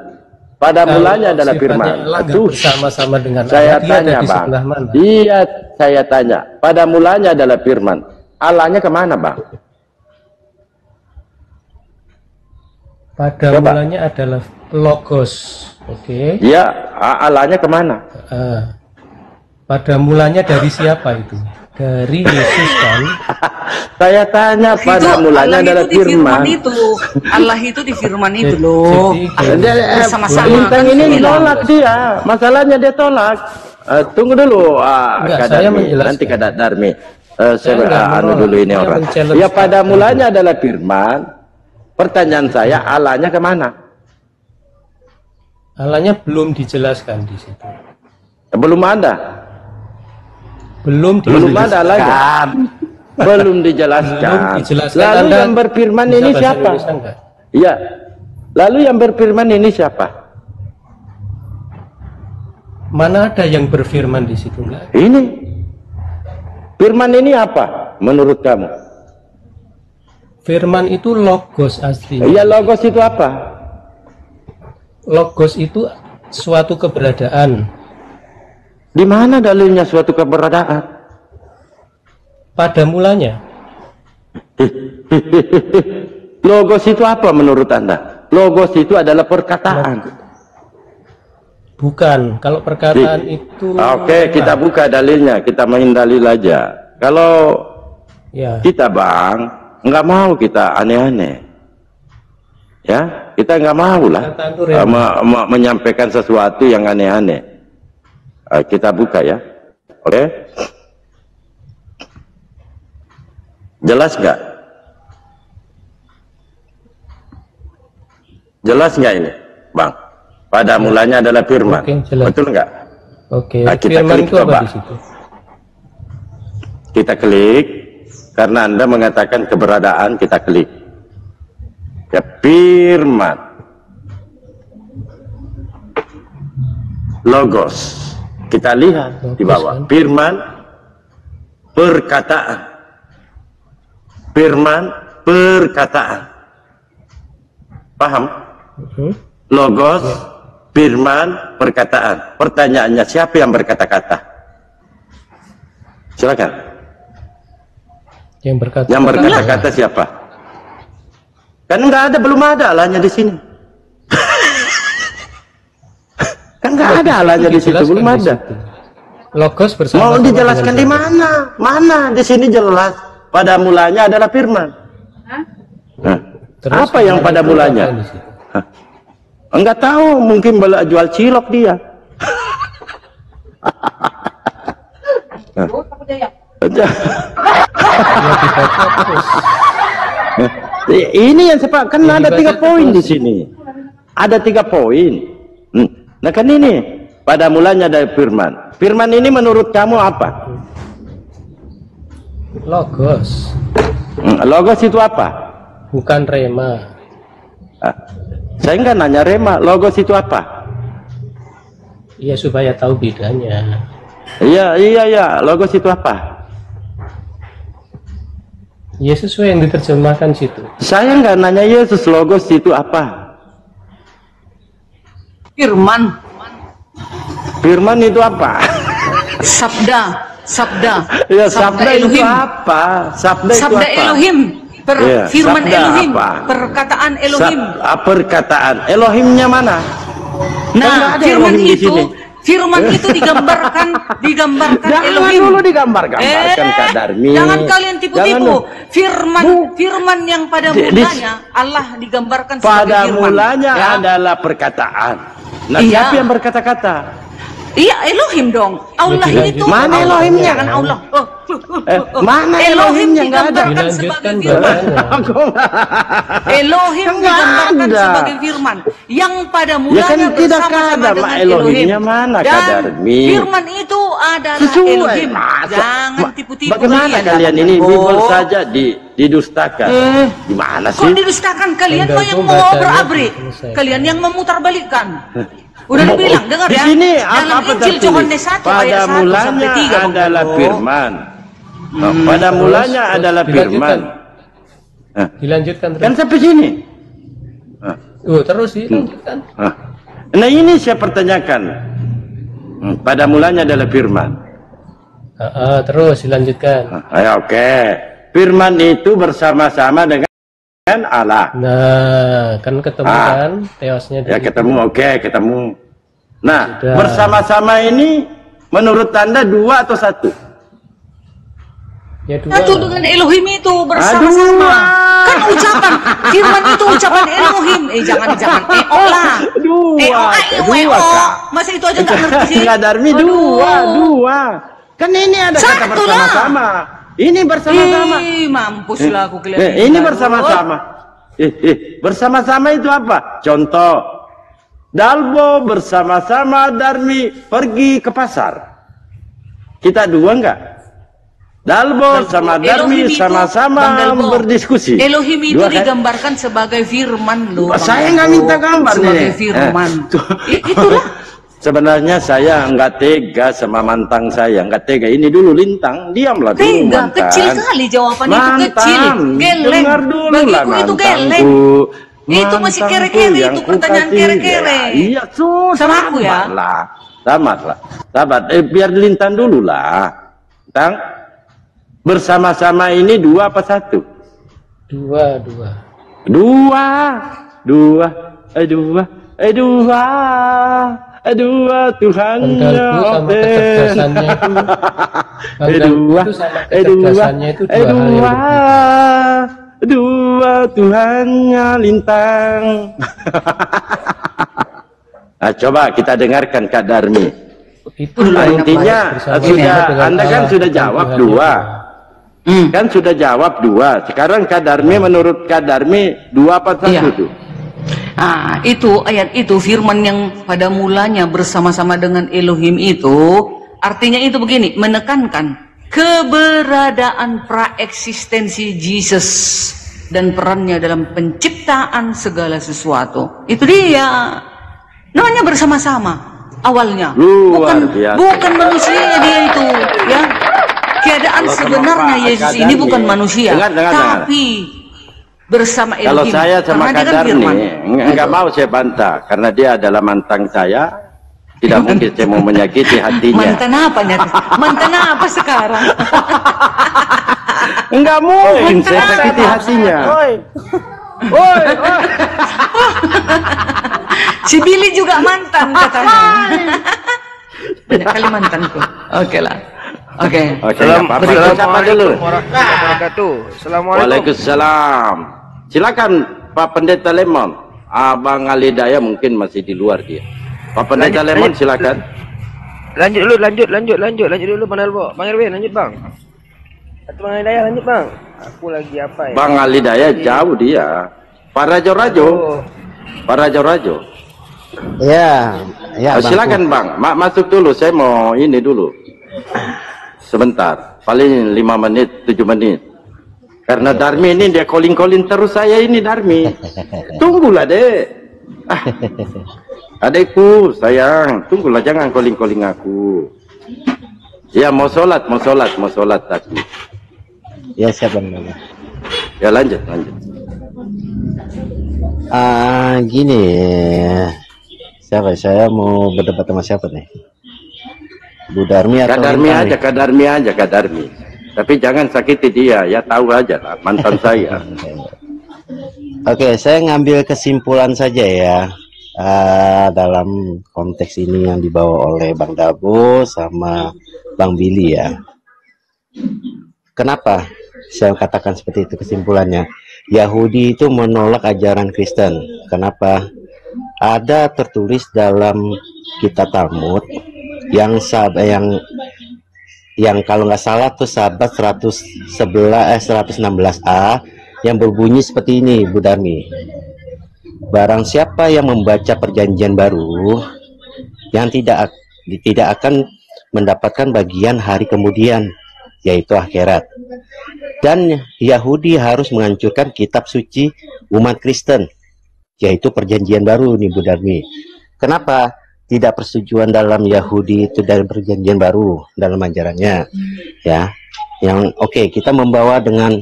Pada Kalau mulanya adalah sifatnya firman. Allah nggak Aduh, bersama-sama dengan saya Allah, dia ada tanya, di Bang. sebelah mana? Iya, saya tanya. Pada mulanya adalah firman. Allahnya kemana, Bang? Pada Coba. mulanya adalah logos. Oke. Dia Allahnya kemana? Pada mulanya dari siapa itu? Dari Yesus kan? Saya tanya pada mulanya Allah adalah itu di firman firman. itu. Allah itu di firman itu Jadi- loh. jadi Bersama-sama Bintang kan ini bilang. nolak dia. Masalahnya dia tolak. Tunggu dulu, Enggak, Kak saya Darmi. menjelaskan. Nanti Kak Darmi. Saya Saya enggak anu menolak, dulu ini saya orang. men-challenge Ya pada Kak mulanya adalah firman. Pertanyaan saya, Allahnya kemana? Allahnya belum dijelaskan di situ. Belum ada. Belum Belum dijelaskan. ada Allahnya. Belum dijelaskan. Belum dijelaskan. Lalu Anda yang berfirman bisa ini bahasa siapa? Indonesia enggak? Iya. Lalu yang berfirman ini siapa? Mana ada yang berfirman di situ enggak? Ini. Firman ini apa menurut kamu? Firman itu logos aslinya. Ya logos itu apa? Logos itu suatu keberadaan. Di mana dalilnya suatu keberadaan? Pada mulanya. Logos itu apa menurut Anda? Logos itu adalah perkataan. Bukan. Kalau perkataan itu. Oke, kita buka dalilnya. Kita main dalil aja. Kalau Ya. kita Bang, nggak mau kita aneh-aneh. Ya, kita nggak mau lah Perkataan itu real. menyampaikan sesuatu yang aneh-aneh. Kita buka ya. Oke. Jelas nggak? Jelas nggak ini, Bang? Pada mulanya adalah firman. Oke, jelas. Betul nggak? Oke. Nah, kita Firman klik itu apa coba. di situ? Kita klik karena Anda mengatakan keberadaan, kita klik. Ya, firman. Logos. Kita lihat di Logos, bawah. kan? Firman perkataan. Firman perkataan. Paham? Logos, firman, perkataan. Pertanyaannya, siapa yang berkata-kata? Silakan. Yang berkata Yang berkata-kata siapa? Kan nggak ada, belum ada Allahnya di sini. Kan nggak ada Allahnya di situ, belum ada. Logos bersama. Mau dijelaskan di mana? Mana? Di sini jelas. Pada mulanya adalah firman. Nah, apa yang pada mulanya? Enggak tahu, mungkin jual cilok dia. Ini yang sepak kan ada 3 poin di sini. Ada 3 poin. Nah kan ini pada mulanya ada firman. Firman ini menurut kamu apa? Logos. Logos itu apa? Bukan rema. Saya nggak nanya rema. Logos itu apa? Iya, supaya tahu bedanya. Iya. Logos itu apa? Ya, sesuai yang diterjemahkan situ. Saya nggak nanya Yesus, logos itu apa? Firman. Firman itu apa? Sabda. Ya, sabda itu Elohim. apa? Sabda itu Sabda apa? Elohim. Firman sabda Elohim. apa? Perkataan Elohim. Perkataan Elohimnya mana? Kan nggak Nah, ada firman Elohim di itu, sini. firman itu digambarkan Jangan Elohim. dulu digambar-gambarkan Kak Darmi. Jangan kalian tipu-tipu. Firman yang pada Di- mulanya Allah digambarkan sebagai Pada firman. mulanya Ya. adalah perkataan. Nah, Iya. siapa yang berkata-kata? Iya, Elohim dong. Allah Ya, itu mana Elohimnya? Jangan Allah. Mana Elohim Elohimnya? Nggak ada. digambarkan Dilanjutkan sebagai firman. Nggak Elohim digambarkan ada. sebagai firman yang pada Ya mulanya kan tidak bersama-sama ada, dengan Mak. Elohim. Elohimnya mana, Kak Dan Darmi? firman itu adalah Sesuai. Elohim. Masa? Jangan tipu-tipu. Bagaimana kalian ini Bible saja didustakan? Gimana Kok sih? didustakan? Kalian mah yang Tergantung mau bacanya berabrik. selesai. Kalian yang memutarbalikkan. Udah dibilang, dengar Di ya. sini Dalam apa Injil tertulis? Yohanes 1 Pada ayat 1 mulanya sampai 3. adalah firman. Pada mulanya adalah firman. Dilanjutkan Kan terus. sampai sini. Terus dilanjutkan. Nah ini saya pertanyakan. Pada mulanya adalah firman. Terus dilanjutkan. Oke. Firman itu bersama-sama dengan Allah. Nah, kan ketemu kan teosnya Ya di ketemu, oke, ketemu. Nah, Sudah. bersama-sama ini menurut Anda 2 atau 1? ya Satu 2. dengan Elohim itu bersama-sama. Kan ucapan firman itu ucapan Elohim. Jangan lah. Dua, Kak. Masa itu aja nggak ngerti sih? Enggak Darmi, dua. Kan ini ada kata Satu lah. bersama-sama. Ini bersama-sama. Mampus lah aku kelihatan. Ini bersama-sama. Bersama-sama itu apa? Contoh, Dalbo bersama-sama Darmi pergi ke pasar. Kita 2 enggak? Dalbo sama Darmi Elohim itu, sama-sama Bang Dalbo, berdiskusi. Elohim itu 2 kan? digambarkan sebagai firman loh. Bang Saya nggak Dalbo. minta gambar sebagai nih. firman. Itulah. Sebenarnya saya nggak tega sama mantang saya, nggak tega. Ini dulu Lintang, diamlah dulu Tega, mantan. kecil kali jawabannya itu kecil. Geleng. Dengar dulu lah Bagiku itu geleng. mantanku. Itu masih Mantanku kere-kere, yang itu pertanyaan kukasih. kere-kere. Iya, Sama aku ya. Tamat lah. Biar Lintang dulu lah. Tang, bersama-sama ini 2 apa 1? 2. 2 Tuhannya. Bang Dalbo sama kecerdasannya itu. Bang Dalbo itu sama kecerdasannya itu 2 hal yang berbeda. 2 Tuhannya Lintang. Nah, coba kita dengarkan Kak Darmi. Itu Intinya bersama sudah dengan Anda kan Allah, sudah bukan jawab Tuhan 2. yang Kan sudah jawab 2. Sekarang Kak Darmi menurut Kak Darmi 2 apa 1 Iya. tuh? Ah, itu ayat itu firman yang pada mulanya bersama-sama dengan Elohim itu artinya itu begini, menekankan keberadaan praeksistensi Jesus dan perannya dalam penciptaan segala sesuatu. Itu dia. Namanya bersama-sama awalnya. Luar biasa. Bukan manusia dia itu, ya. Keadaan Kalau sama sebenarnya Pak Yesus Akademi, ini bukan manusia, dengar. tapi bersama Kalau Elohim. saya sama Karena dia Kak kan Darmi firman. nggak mau saya bantah karena dia adalah mantan saya. Tidak mungkin saya mau menyakiti hatinya. Mantan apa nyata? Mantan apa sekarang? Enggak mungkin saya sakiti hatinya. Si Billy juga mantan katanya. Banyak kali mantanku. Oke lah. Oke. Siapa dulu? Assalamualaikum. Waalaikumsalam. Silakan Pak Pendeta Lemon. Abang Ali Daya mungkin masih di luar dia. Pak Pendeta Lemon silakan. Lanjut dulu Bang Albo. Bang Erwin lanjut Bang. Atau Bang Hidayah lanjut Bang. Aku lagi apa ya? Bang Ali Daya jauh dia. Pak Rajo-Rajo. Pak Rajo-Rajo. Ya, Silakan Bang. Masuk dulu. Saya mau ini dulu. Sebentar. Paling 5 menit, 7 menit. Karena Darmi ini dia calling terus saya ini Darmi. Tunggulah dek. Adekku sayang, tunggulah jangan calling aku. Ya mau sholat tadi. ya siapa Bang? Ya lanjut. Gini, siapa? Saya mau berdebat sama siapa nih? Bu Darmi atau Kak Darmi. Tapi jangan sakiti dia, ya tahu aja lah, mantan saya. Oke, saya ngambil kesimpulan saja ya. Dalam konteks ini yang dibawa oleh Bang Dabo sama Bang Billy ya. Kenapa saya katakan seperti itu kesimpulannya? Yahudi itu menolak ajaran Kristen. Kenapa? Ada tertulis dalam kitab Talmud yang kalau nggak salah tuh Sabat 116a yang berbunyi seperti ini, Bu Darmi. Barang siapa yang membaca perjanjian baru yang tidak akan mendapatkan bagian hari kemudian, yaitu akhirat. Dan Yahudi harus menghancurkan kitab suci umat Kristen, yaitu perjanjian baru nih Bu Darmi. Kenapa tidak persetujuan dalam Yahudi itu dari perjanjian baru dalam ajarannya ya? Yang oke, kita membawa dengan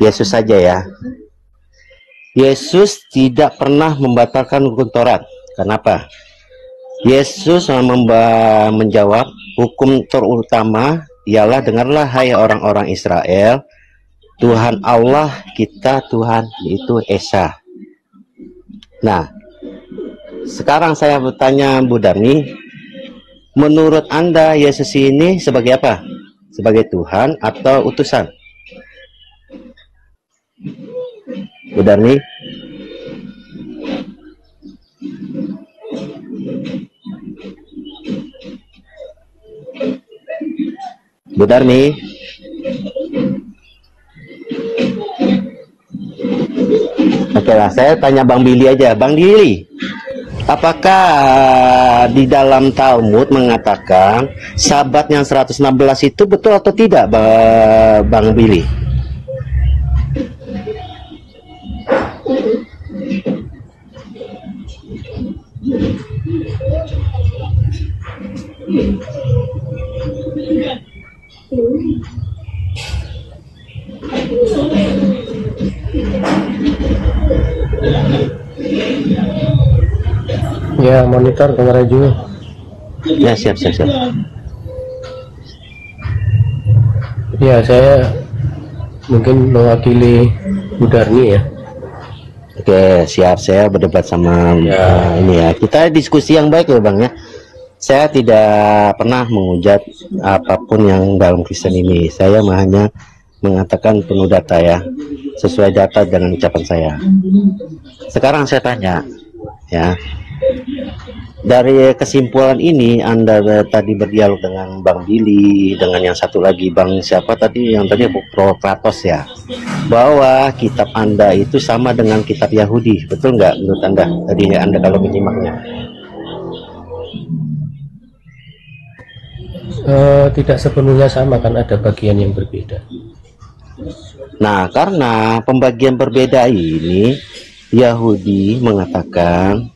Yesus saja ya. Yesus tidak pernah membatalkan hukum Taurat. Kenapa? Yesus menjawab, hukum terutama ialah, dengarlah hai orang-orang Israel, Tuhan Allah kita Tuhan itu Esa. Nah, sekarang saya bertanya Bu Darmi, menurut Anda Yesus ini sebagai apa? Sebagai Tuhan atau utusan? Bu Darmi? Bu Darmi? Oke lah, saya tanya Bang Billy aja. Bang Billy, apakah di dalam Talmud mengatakan Sabat yang 116 itu betul atau tidak, Bang Billy? Ya, monitor kamera juga. Ya, siap. Ya, saya mungkin mewakili Bu Darmi ya. Oke, siap. Saya berdebat sama ini ya. Kita diskusi yang baik ya Bang ya. Saya tidak pernah menghujat apapun yang dalam Kristen ini. Saya hanya mengatakan penuh data ya, sesuai data dengan ucapan saya. Sekarang saya tanya ya, dari kesimpulan ini Anda tadi berdialog dengan Bang Billy, dengan yang satu lagi Bang siapa tadi, yang tadi Prokratos ya, bahwa kitab Anda itu sama dengan kitab Yahudi, betul nggak menurut Anda? Tadi Anda kalau menyimaknya. Tidak sepenuhnya sama, kan ada bagian yang berbeda. Nah, karena pembagian berbeda ini, Yahudi mengatakan,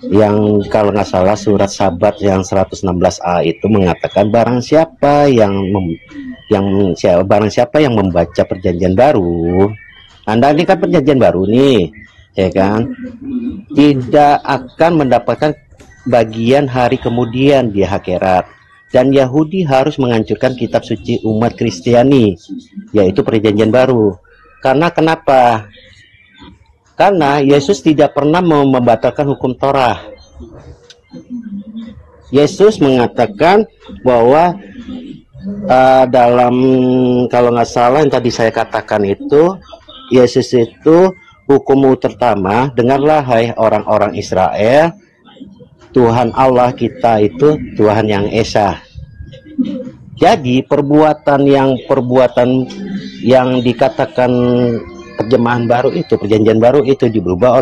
yang kalau nggak salah surat Sabat yang 116a itu mengatakan barang siapa yang membaca perjanjian baru, Anda ini kan perjanjian baru nih, ya kan, tidak akan mendapatkan bagian hari kemudian di akhirat. Dan Yahudi harus menghancurkan kitab suci umat Kristiani, yaitu Perjanjian Baru. Karena kenapa? Karena Yesus tidak pernah membatalkan hukum Torah. Yesus mengatakan bahwa dalam, kalau nggak salah yang tadi saya katakan itu, Yesus itu hukum pertama, dengarlah hai orang-orang Israel, Tuhan Allah kita itu Tuhan yang Esa. Jadi perbuatan yang dikatakan terjemahan baru itu, perjanjian baru itu diubah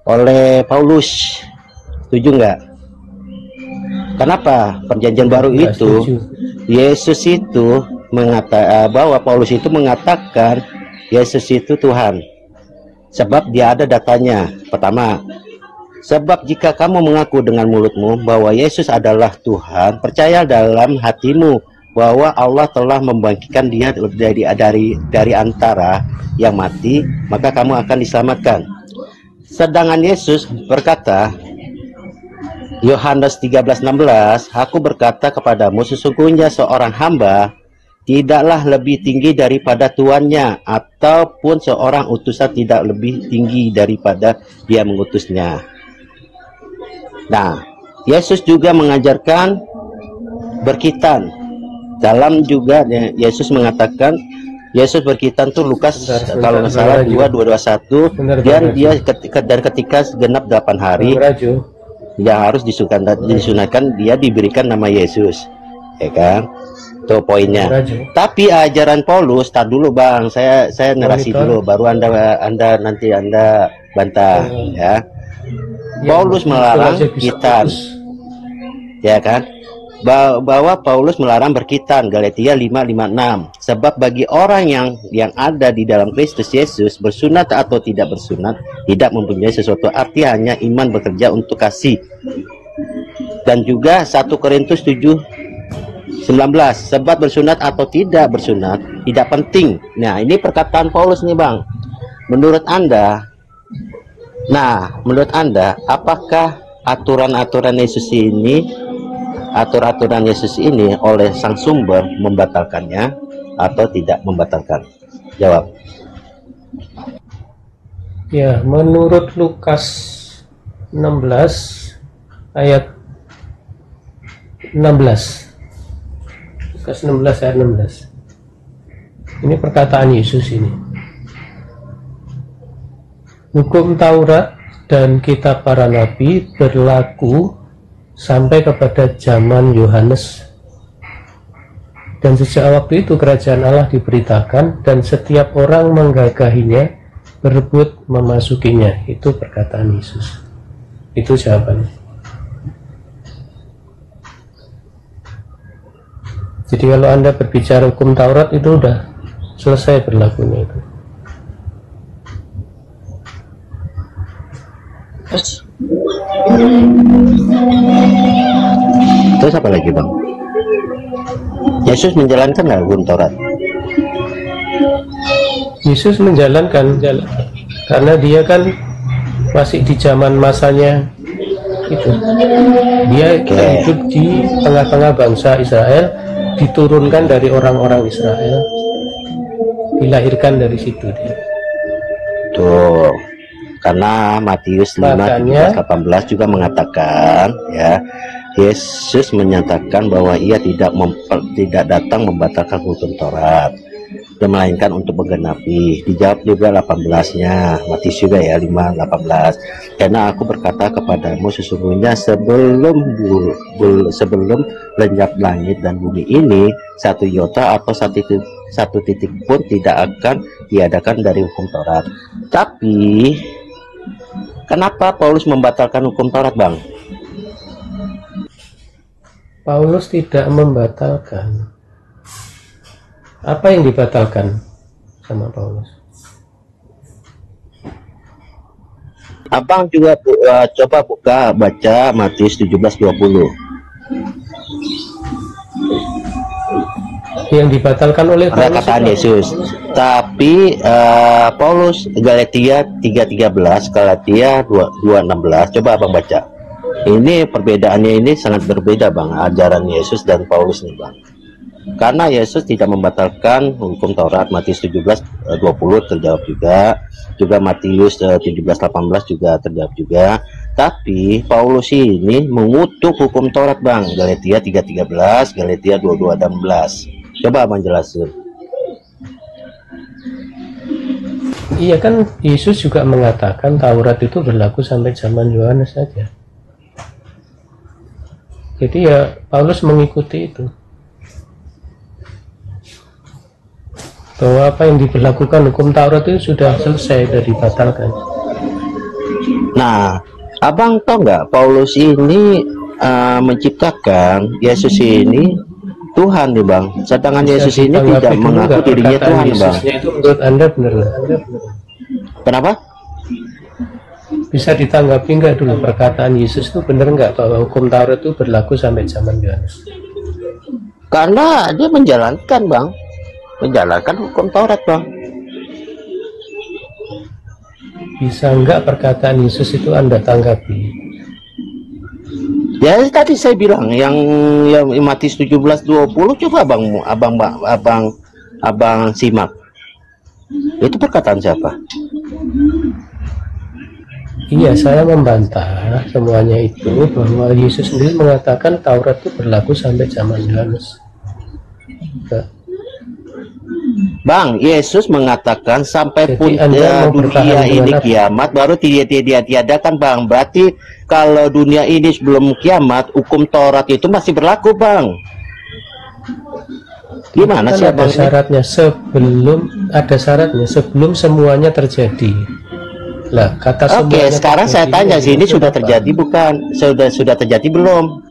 oleh Paulus. Setuju nggak? Kenapa? Perjanjian baru itu Yesus itu mengatakan bahwa Paulus itu mengatakan Yesus itu Tuhan. Sebab dia ada datanya. Pertama, sebab jika kamu mengaku dengan mulutmu bahwa Yesus adalah Tuhan, percaya dalam hatimu bahwa Allah telah membangkitkan dia dari antara yang mati, maka kamu akan diselamatkan. Sedangkan Yesus berkata, Yohanes 13:16, aku berkata kepadamu, sesungguhnya seorang hamba tidaklah lebih tinggi daripada tuannya, ataupun seorang utusan tidak lebih tinggi daripada dia mengutusnya. Nah, Yesus juga mengajarkan berkitan. Dalam juga Yesus mengatakan, Yesus berkitan tuh Lukas kalau nggak salah 2:21, dan dia ketika segenap 8 hari yang harus disunatkan, dia diberikan nama Yesus, ya kan? Tuh poinnya. Tapi ajaran Paulus, tar dulu Bang, saya narasi dulu, baru anda nanti anda bantah, ya. Paulus melarang berkitan, ya kan? Bahwa Paulus melarang berkitan, Galatia 5:5-6. Sebab bagi orang yang ada di dalam Kristus Yesus, bersunat atau tidak bersunat tidak mempunyai sesuatu arti, hanya iman bekerja untuk kasih. Dan juga 1 Korintus 7:19, sebab bersunat atau tidak bersunat tidak penting. Nah, ini perkataan Paulus nih Bang. Menurut Anda, apakah aturan-aturan Yesus ini oleh sang sumber membatalkannya atau tidak membatalkan? Jawab. Ya, menurut Lukas 16 ayat 16. Lukas 16 ayat 16. Ini perkataan Yesus ini. Hukum Taurat dan kitab para nabi berlaku sampai kepada zaman Yohanes. Dan sejak waktu itu kerajaan Allah diberitakan dan setiap orang menggagahinya, berebut memasukinya. Itu perkataan Yesus. Itu jawabannya. Jadi kalau Anda berbicara hukum Taurat itu udah selesai berlakunya itu. Terus apa lagi Bang? Yesus menjalankan nggak hukum Taurat? Yesus menjalankan, karena dia kan masih di zaman masanya itu. Dia hidup di tengah-tengah bangsa Israel, diturunkan dari orang-orang Israel, dilahirkan dari situ dia. Tuh, karena Matius 5:18 juga mengatakan, ya, Yesus menyatakan bahwa ia tidak datang membatalkan hukum Taurat, melainkan untuk menggenapi. Dijawab juga 18-nya, Matius juga ya 5:18. Karena aku berkata kepadamu, sesungguhnya sebelum lenyap langit dan bumi ini, satu iota atau satu titik pun tidak akan diadakan dari hukum Taurat. Tapi kenapa Paulus membatalkan hukum Taurat, Bang? Paulus tidak membatalkan. Apa yang dibatalkan sama Paulus? Abang juga coba baca Matius 17:20. Yang dibatalkan oleh Paulus, perkataan Yesus. Tapi Paulus, Galatia 3:13, Galatia 2:16. Coba Abang baca. Ini perbedaannya ini sangat berbeda bang, ajaran Yesus dan Paulus nih bang. Karena Yesus tidak membatalkan hukum Taurat, Matius 17:20 terjawab juga Matius 17:18 juga terjawab juga. Tapi Paulus ini mengutuk hukum Taurat bang, Galatia 3:13, Galatia 22:16. Coba abang jelasin. Iya kan, Yesus juga mengatakan Taurat itu berlaku sampai zaman Yohanes saja. Jadi ya Paulus mengikuti itu. Bahwa apa yang diberlakukan hukum Taurat itu sudah selesai, sudah dibatalkan. Nah, abang tahu nggak Paulus ini menciptakan Yesus ini Tuhan nih bang, sedangkan Yesus ini tidak mengaku dirinya Tuhan bang. Itu menurut Anda benar? Kenapa? Bisa ditanggapi nggak dulu perkataan Yesus itu benar nggak bahwa hukum Taurat itu berlaku sampai zaman Yohanes? Karena dia menjalankan bang, menjalankan hukum Taurat bang. Bisa nggak perkataan Yesus itu Anda tanggapi? Ya tadi saya bilang yang Matius 17:20, coba abang simak. Itu perkataan siapa? Iya, saya membantah semuanya itu bahwa Yesus sendiri mengatakan Taurat itu berlaku sampai zaman Yohanes. Bang, Yesus mengatakan sampai pun dunia ini kiamat baru tiadakan bang. Berarti kalau dunia ini sebelum kiamat hukum Taurat itu masih berlaku bang. Gimana sih ada syaratnya sebelum semuanya terjadi. Lah kata Oke, sekarang saya tanya sih, ini sudah terjadi bukan? Sudah terjadi belum?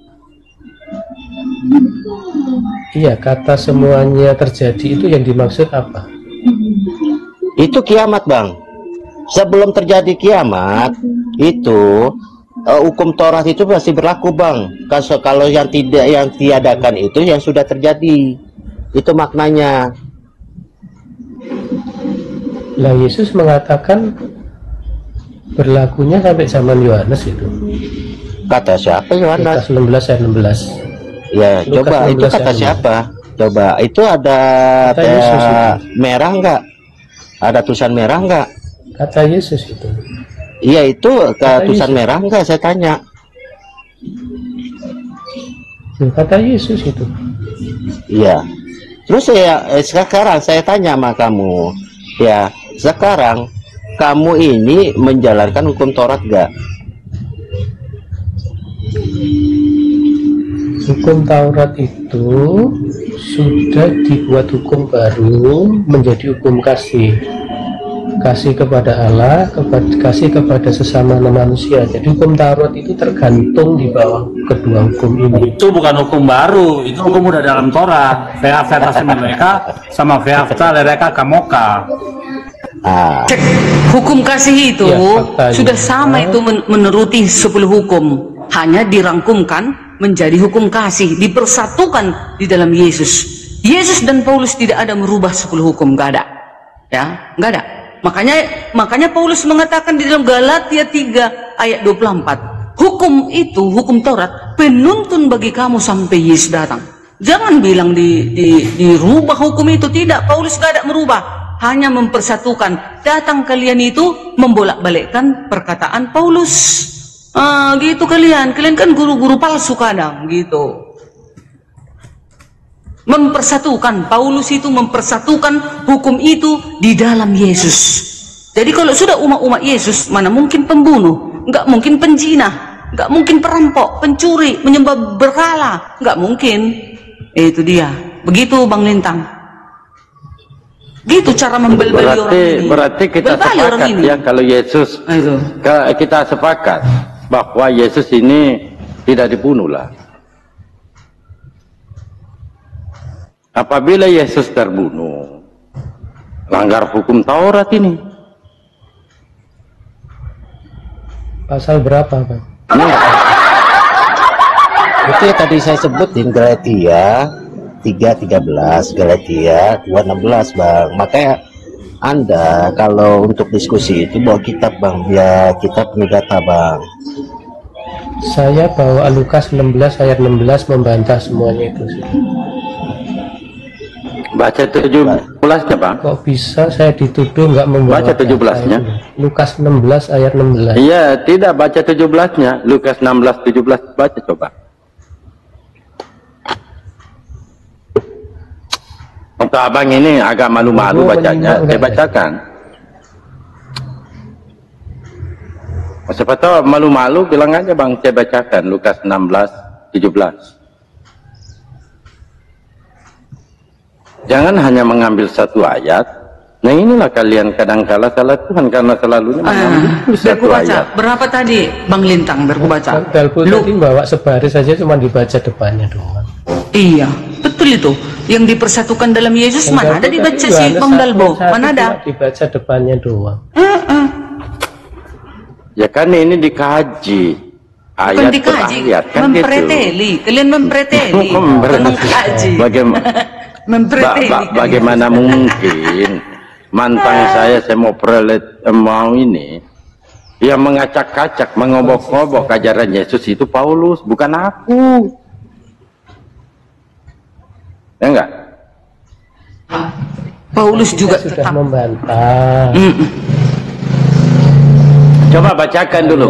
Iya, kata semuanya terjadi itu yang dimaksud apa? Itu kiamat bang. Sebelum terjadi kiamat itu hukum Taurat itu masih berlaku bang. Kalau yang tiadakan itu yang sudah terjadi, itu maknanya. Lah Yesus mengatakan berlakunya sampai zaman Yohanes itu. Kata siapa Yohanes? Lukas 16 ayat 16. Ya, Lukas coba itu kata siapa? Coba itu ada merah enggak? Ada tulisan merah enggak? Kata Yesus itu. Iya, itu tulisan merah enggak, saya tanya. Kata Yesus itu. Iya. Terus sekarang saya tanya sama kamu, ya, sekarang kamu ini menjalankan hukum Taurat enggak? Hukum Taurat itu sudah dibuat hukum baru menjadi hukum kasih kepada Allah, kasih kepada sesama manusia. Jadi hukum Taurat itu tergantung di bawah kedua hukum ini. Itu bukan hukum baru, itu hukum udah dalam Taurat. Ve'aftah mereka sama ve'aftah lereka kamoka. Cek hukum kasih itu ya, sudah sama itu menuruti 10 hukum, hanya dirangkumkan menjadi hukum kasih, dipersatukan di dalam Yesus. Yesus dan Paulus tidak ada merubah 10 hukum, nggak ada, ya, nggak ada. Makanya Paulus mengatakan di dalam Galatia 3 ayat 24, hukum itu, hukum Taurat, penuntun bagi kamu sampai Yesus datang. Jangan bilang dirubah hukum itu, tidak. Paulus nggak ada merubah, hanya mempersatukan. Datang kalian itu membolak-balikkan perkataan Paulus. Gitu kalian kan guru-guru palsu kadang gitu. Mempersatukan, Paulus itu mempersatukan hukum itu di dalam Yesus. Jadi kalau sudah umat-umat Yesus, mana mungkin pembunuh, nggak mungkin penjinah, nggak mungkin perampok, pencuri, menyembah berhala, nggak mungkin. Itu dia. Begitu Bang Lintang. Gitu cara membelbeli orang ini. Berarti kita sepakat ya kalau Yesus, kita sepakat bahwa Yesus ini tidak dibunuh lah. Apabila Yesus terbunuh, langgar hukum Taurat ini. Pasal berapa, Bang? Itu yang tadi saya sebutin, Galatia 3:13, Galatia 2:16 Bang. Makanya Anda kalau untuk diskusi itu bawa kitab Bang, ya kitab Penidata Bang. Saya bawa Lukas 16 ayat 16 membantah semuanya itu. Baca 17-nya, Bang. Kok bisa saya dituduh nggak membawa? Baca 17-nya. Lukas 16 ayat 16. Iya, tidak, baca 17-nya. Lukas 16 17, baca coba. Untuk abang ini agak malu-malu bacanya, saya bacakan. Siapa tahu malu-malu, bilang aja Bang, saya bacakan Lukas 16 17. Jangan hanya mengambil satu ayat. Nah inilah kalian kadang-kala salah Tuhan karena selalunya mengambil satu ayat. Berapa tadi Bang Lintang berbaca? Dalbu tadi bawa sebaris saja cuma dibaca depannya doang. Iya, betul itu. Yang dipersatukan dalam Yesus mana ada dibaca si Bang Dalbo? Mana ada? Dibaca depannya doang. Ya kan ini dikaji. Ayat Bukan dikaji, ayat, kan mempreteli. Kalian mempreteli, bukan mengkaji. Bagaimana mungkin mantan saya mau mau ini yang mengacak-acak, mengobok-obok ajaran Yesus itu Paulus, bukan aku. Ya enggak? Paulus juga sudah tetap membantah. Coba bacakan dulu,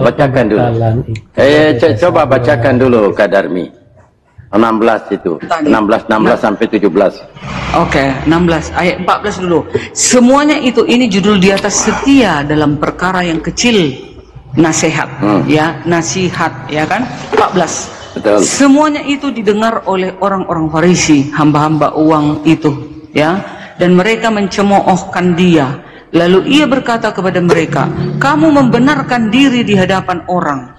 coba bacakan dulu Kak Darmi. 16 itu. 16 sampai 17. Oke, 16 ayat 14 dulu. Semuanya itu, ini judul di atas, setia dalam perkara yang kecil, nasihat, ya, nasihat, ya kan? 14. Betul. Semuanya itu didengar oleh orang-orang Farisi, hamba-hamba uang itu, ya, dan mereka mencemoohkan dia. Lalu ia berkata kepada mereka, kamu membenarkan diri di hadapan orang,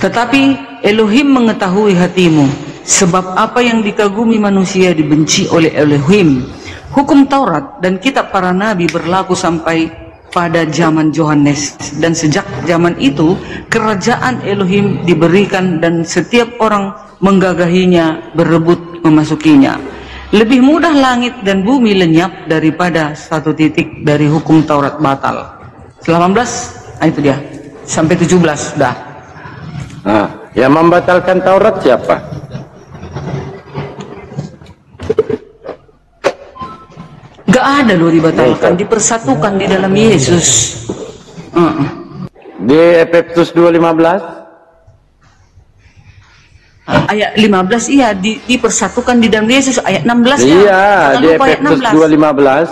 tetapi Elohim mengetahui hatimu, sebab apa yang dikagumi manusia dibenci oleh Elohim. Hukum Taurat dan kitab para nabi berlaku sampai pada zaman Yohanes, dan sejak zaman itu kerajaan Elohim diberikan dan setiap orang menggagahinya, berebut memasukinya. Lebih mudah langit dan bumi lenyap daripada satu titik dari hukum Taurat batal. 18, itu dia. Sampai 17 sudah. Nah, yang membatalkan Taurat siapa? Gak ada loh dibatalkan, dipersatukan di dalam Yesus. Di Efesus 2:15. Ayat 15 iya dipersatukan di dalam Yesus. Ayat 16 iya, di Efesus 2:15.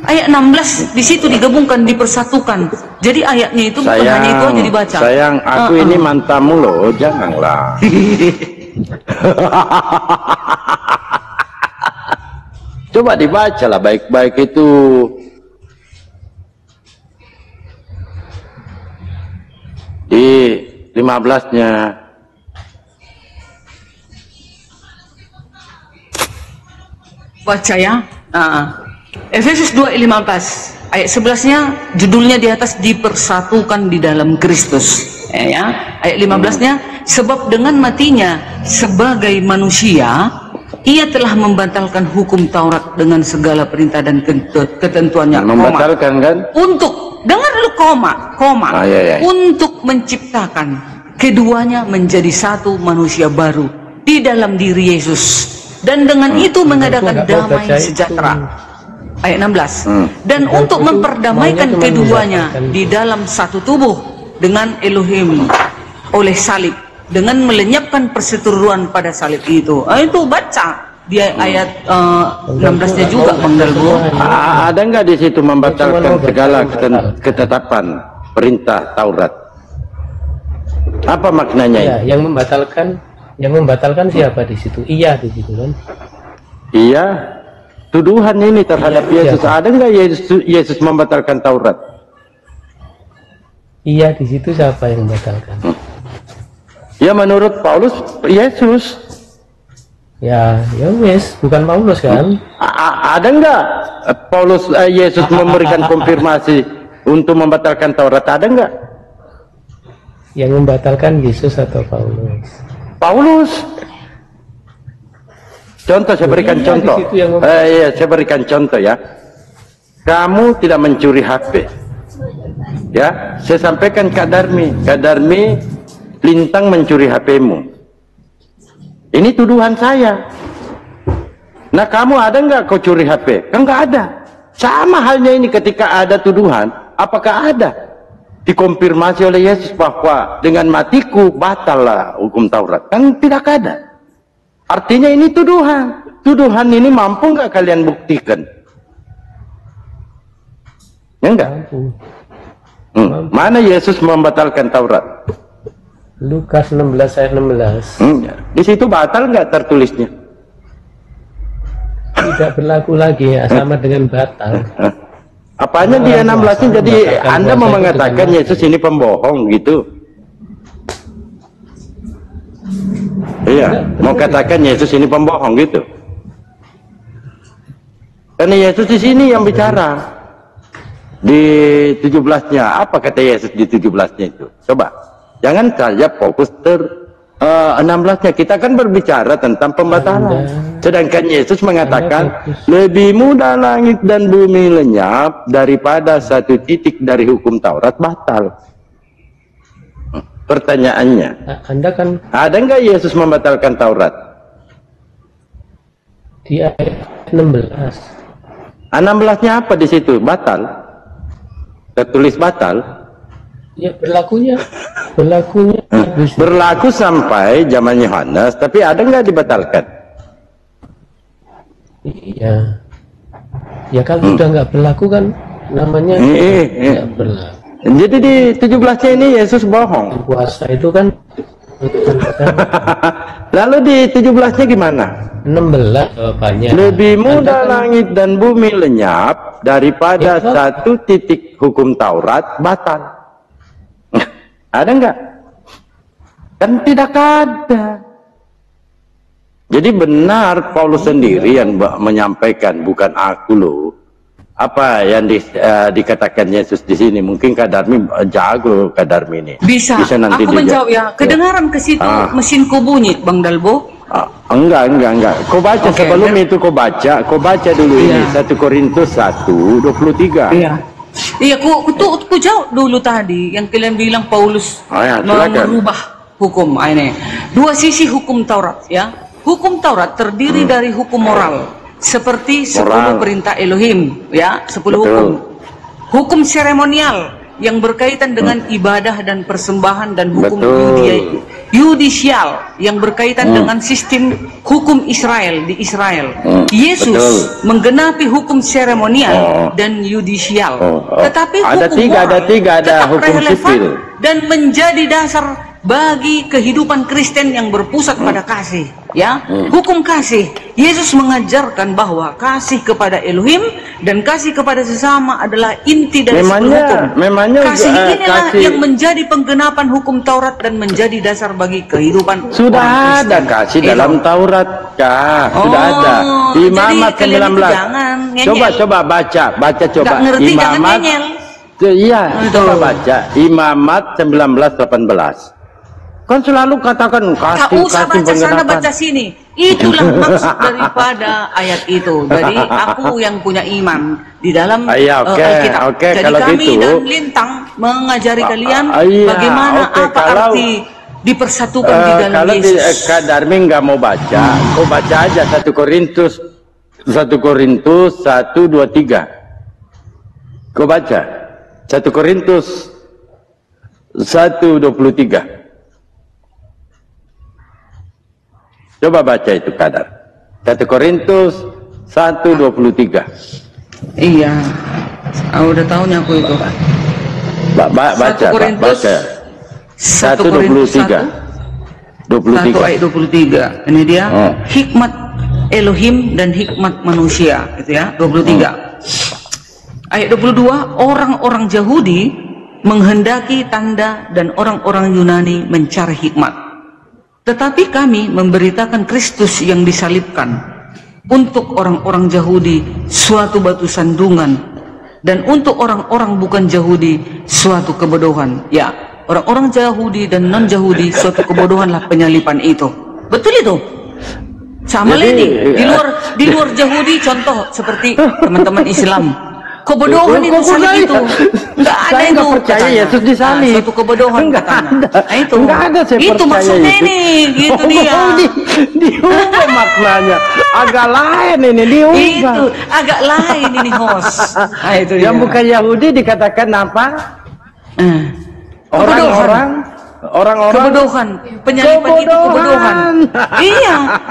Ayat 16 di situ digabungkan, dipersatukan. Jadi ayatnya itu bukan hanya itu aja dibaca. Sayang, aku ini mantamu loh, janganlah. Coba dibacalah baik-baik itu. Di 15-nya. Baca ya. Efesus 2:15 ayat 11-nya judulnya di atas, dipersatukan di dalam Kristus. Ya, ayat 15-nya, sebab dengan matinya sebagai manusia ia telah membatalkan hukum Taurat dengan segala perintah dan ketentuannya. Membatalkan kan? Untuk, dengar dulu koma. Untuk menciptakan keduanya menjadi satu manusia baru di dalam diri Yesus. Dan dengan itu mengadakan damai sejahtera. Ayat 16. Dan untuk memperdamaikan keduanya di dalam satu tubuh dengan Elohim oleh salib, dengan melenyapkan perseteruan pada salib itu. Itu baca di ayat 16-nya juga, Bang Dalbo. Ada nggak di situ membatalkan segala ketetapan perintah Taurat? Apa maknanya? Ya, yang membatalkan siapa di situ? Iya di situ kan? Iya, tuduhan ini terhadap Yesus. Ada nggak Yesus membatalkan Taurat? Iya, di situ siapa yang membatalkan? Ya menurut Paulus, Yesus. Ya wes, bukan Paulus kan? Ada nggak Paulus Yesus memberikan konfirmasi untuk membatalkan Taurat? Ada nggak? Yang membatalkan Yesus atau Paulus? Paulus. Contoh, saya berikan contoh. Saya berikan contoh ya. Kamu tidak mencuri HP. Ya, saya sampaikan Kak Darmi. Kak Darmi Lintang mencuri HP-mu. Ini tuduhan saya. Nah, kamu ada nggak kau curi HP? Kan nggak ada. Sama halnya ini ketika ada tuduhan, apakah ada? Dikonfirmasi oleh Yesus bahwa dengan matiku batallah hukum Taurat. Kan tidak ada. Artinya ini tuduhan. Tuduhan ini mampu nggak kalian buktikan? Ya enggak? Mana Yesus membatalkan Taurat? Lukas 16 ayat 16. Di situ batal nggak tertulisnya? Tidak berlaku lagi ya, sama dengan batal. Apanya dia 16 ini? Jadi Anda mau mengatakan Yesus ini pembohong gitu? Iya, mau katakan Yesus ini pembohong gitu? Karena Yesus di sini yang bicara. Di 17-nya, apa kata Yesus di 17-nya itu? Coba, jangan saja fokus 16-nya. Kita kan berbicara tentang pembatalan. Sedangkan Yesus mengatakan, lebih mudah langit dan bumi lenyap daripada satu titik dari hukum Taurat batal. Pertanyaannya, Anda kan ada nggak Yesus membatalkan Taurat? di ayat 16. 16-nya apa di situ? Batal? Tertulis batal? Ya, berlaku Berlaku sampai zaman Yohanes, tapi ada nggak dibatalkan? Iya. Ya kalau sudah nggak berlaku kan namanya nggak berlaku. Jadi di 17-nya ini Yesus bohong. Puasa itu kan Lalu di 17-nya gimana? 16 jawabannya. Lebih mudah langit dan bumi lenyap daripada satu titik hukum Taurat batal. Ada nggak? Kan tidak ada. Jadi benar Paulus sendiri yang menyampaikan, bukan aku loh. Apa yang dikatakan Yesus di sini? Mungkin Kak Darmi jago, Kak Darmi ini. Bisa nanti aku menjawab ya. Kedengaran ke situ mesinku bunyi, Bang Dalbo? Enggak. Kau baca sebelum itu kau baca dulu ini 1 Korintus 1:23. Iya, ku jawab dulu tadi yang kalian bilang Paulus merubah hukum. Ini dua sisi hukum Taurat ya. Hukum Taurat terdiri dari hukum moral seperti 10 perintah Elohim ya, 10 hukum. Hukum seremonial yang berkaitan dengan ibadah dan persembahan, dan hukum yudisial yang berkaitan dengan sistem hukum Israel di Israel. Yesus menggenapi hukum seremonial dan yudisial, tetapi hukum moral tetap hukum relevan sipil dan menjadi dasar bagi kehidupan Kristen yang berpusat pada kasih ya. Hukum kasih, Yesus mengajarkan bahwa kasih kepada Elohim dan kasih kepada sesama adalah inti dari seluruh hukum. Kasih inilah yang menjadi penggenapan hukum Taurat dan menjadi dasar bagi kehidupan. Sudah ada kasih dalam Taurat kah? Sudah ada. Imamat 19. Coba baca coba. Imamat. Iya, coba baca Imamat 19:18. Kan selalu katakan kasih, tak usah baca sana baca sini. Itulah maksud daripada ayat itu. Jadi aku yang punya iman di dalam Alkitab. Jadi kalau kami gitu, dan Lintang mengajari kalian bagaimana arti dipersatukan di dalam kalau Yesus. Kalau Kak Darmi nggak mau baca, kau baca aja 1 Korintus 1:23. Kau baca 1 Korintus 1:23. Coba baca itu kadar. 1 Korintus 1:23. Iya. Udah tahunya aku itu. Baca. 1:23. 1 ayat 23. Ini dia hikmat Elohim dan hikmat manusia, gitu ya. 23. Ayat 22, orang-orang Yahudi menghendaki tanda dan orang-orang Yunani mencari hikmat. Tetapi kami memberitakan Kristus yang disalibkan. Untuk orang-orang Yahudi suatu batu sandungan, dan untuk orang-orang bukan Yahudi suatu kebodohan. Ya, orang-orang Yahudi dan non-Yahudi suatu kebodohanlah penyaliban itu. Betul itu? Sama lagi di luar Yahudi, contoh seperti teman-teman Islam kebodohan itu salib itu. Enggak ada Saya itu. nggak percaya katanya. Yesus disalib. Suatu kebodohan Nggak katanya. ada. Nah, itu. Nggak ada saya Itu percaya maksudnya itu. ini, gitu Oh, dia. diubah maknanya. Agak lain ini diubah. Itu agak lain ini host. Nah, itu dia. Yang bukan Yahudi dikatakan apa? Orang-orang Kebodohan, penyaliban itu kebodohan. Iya,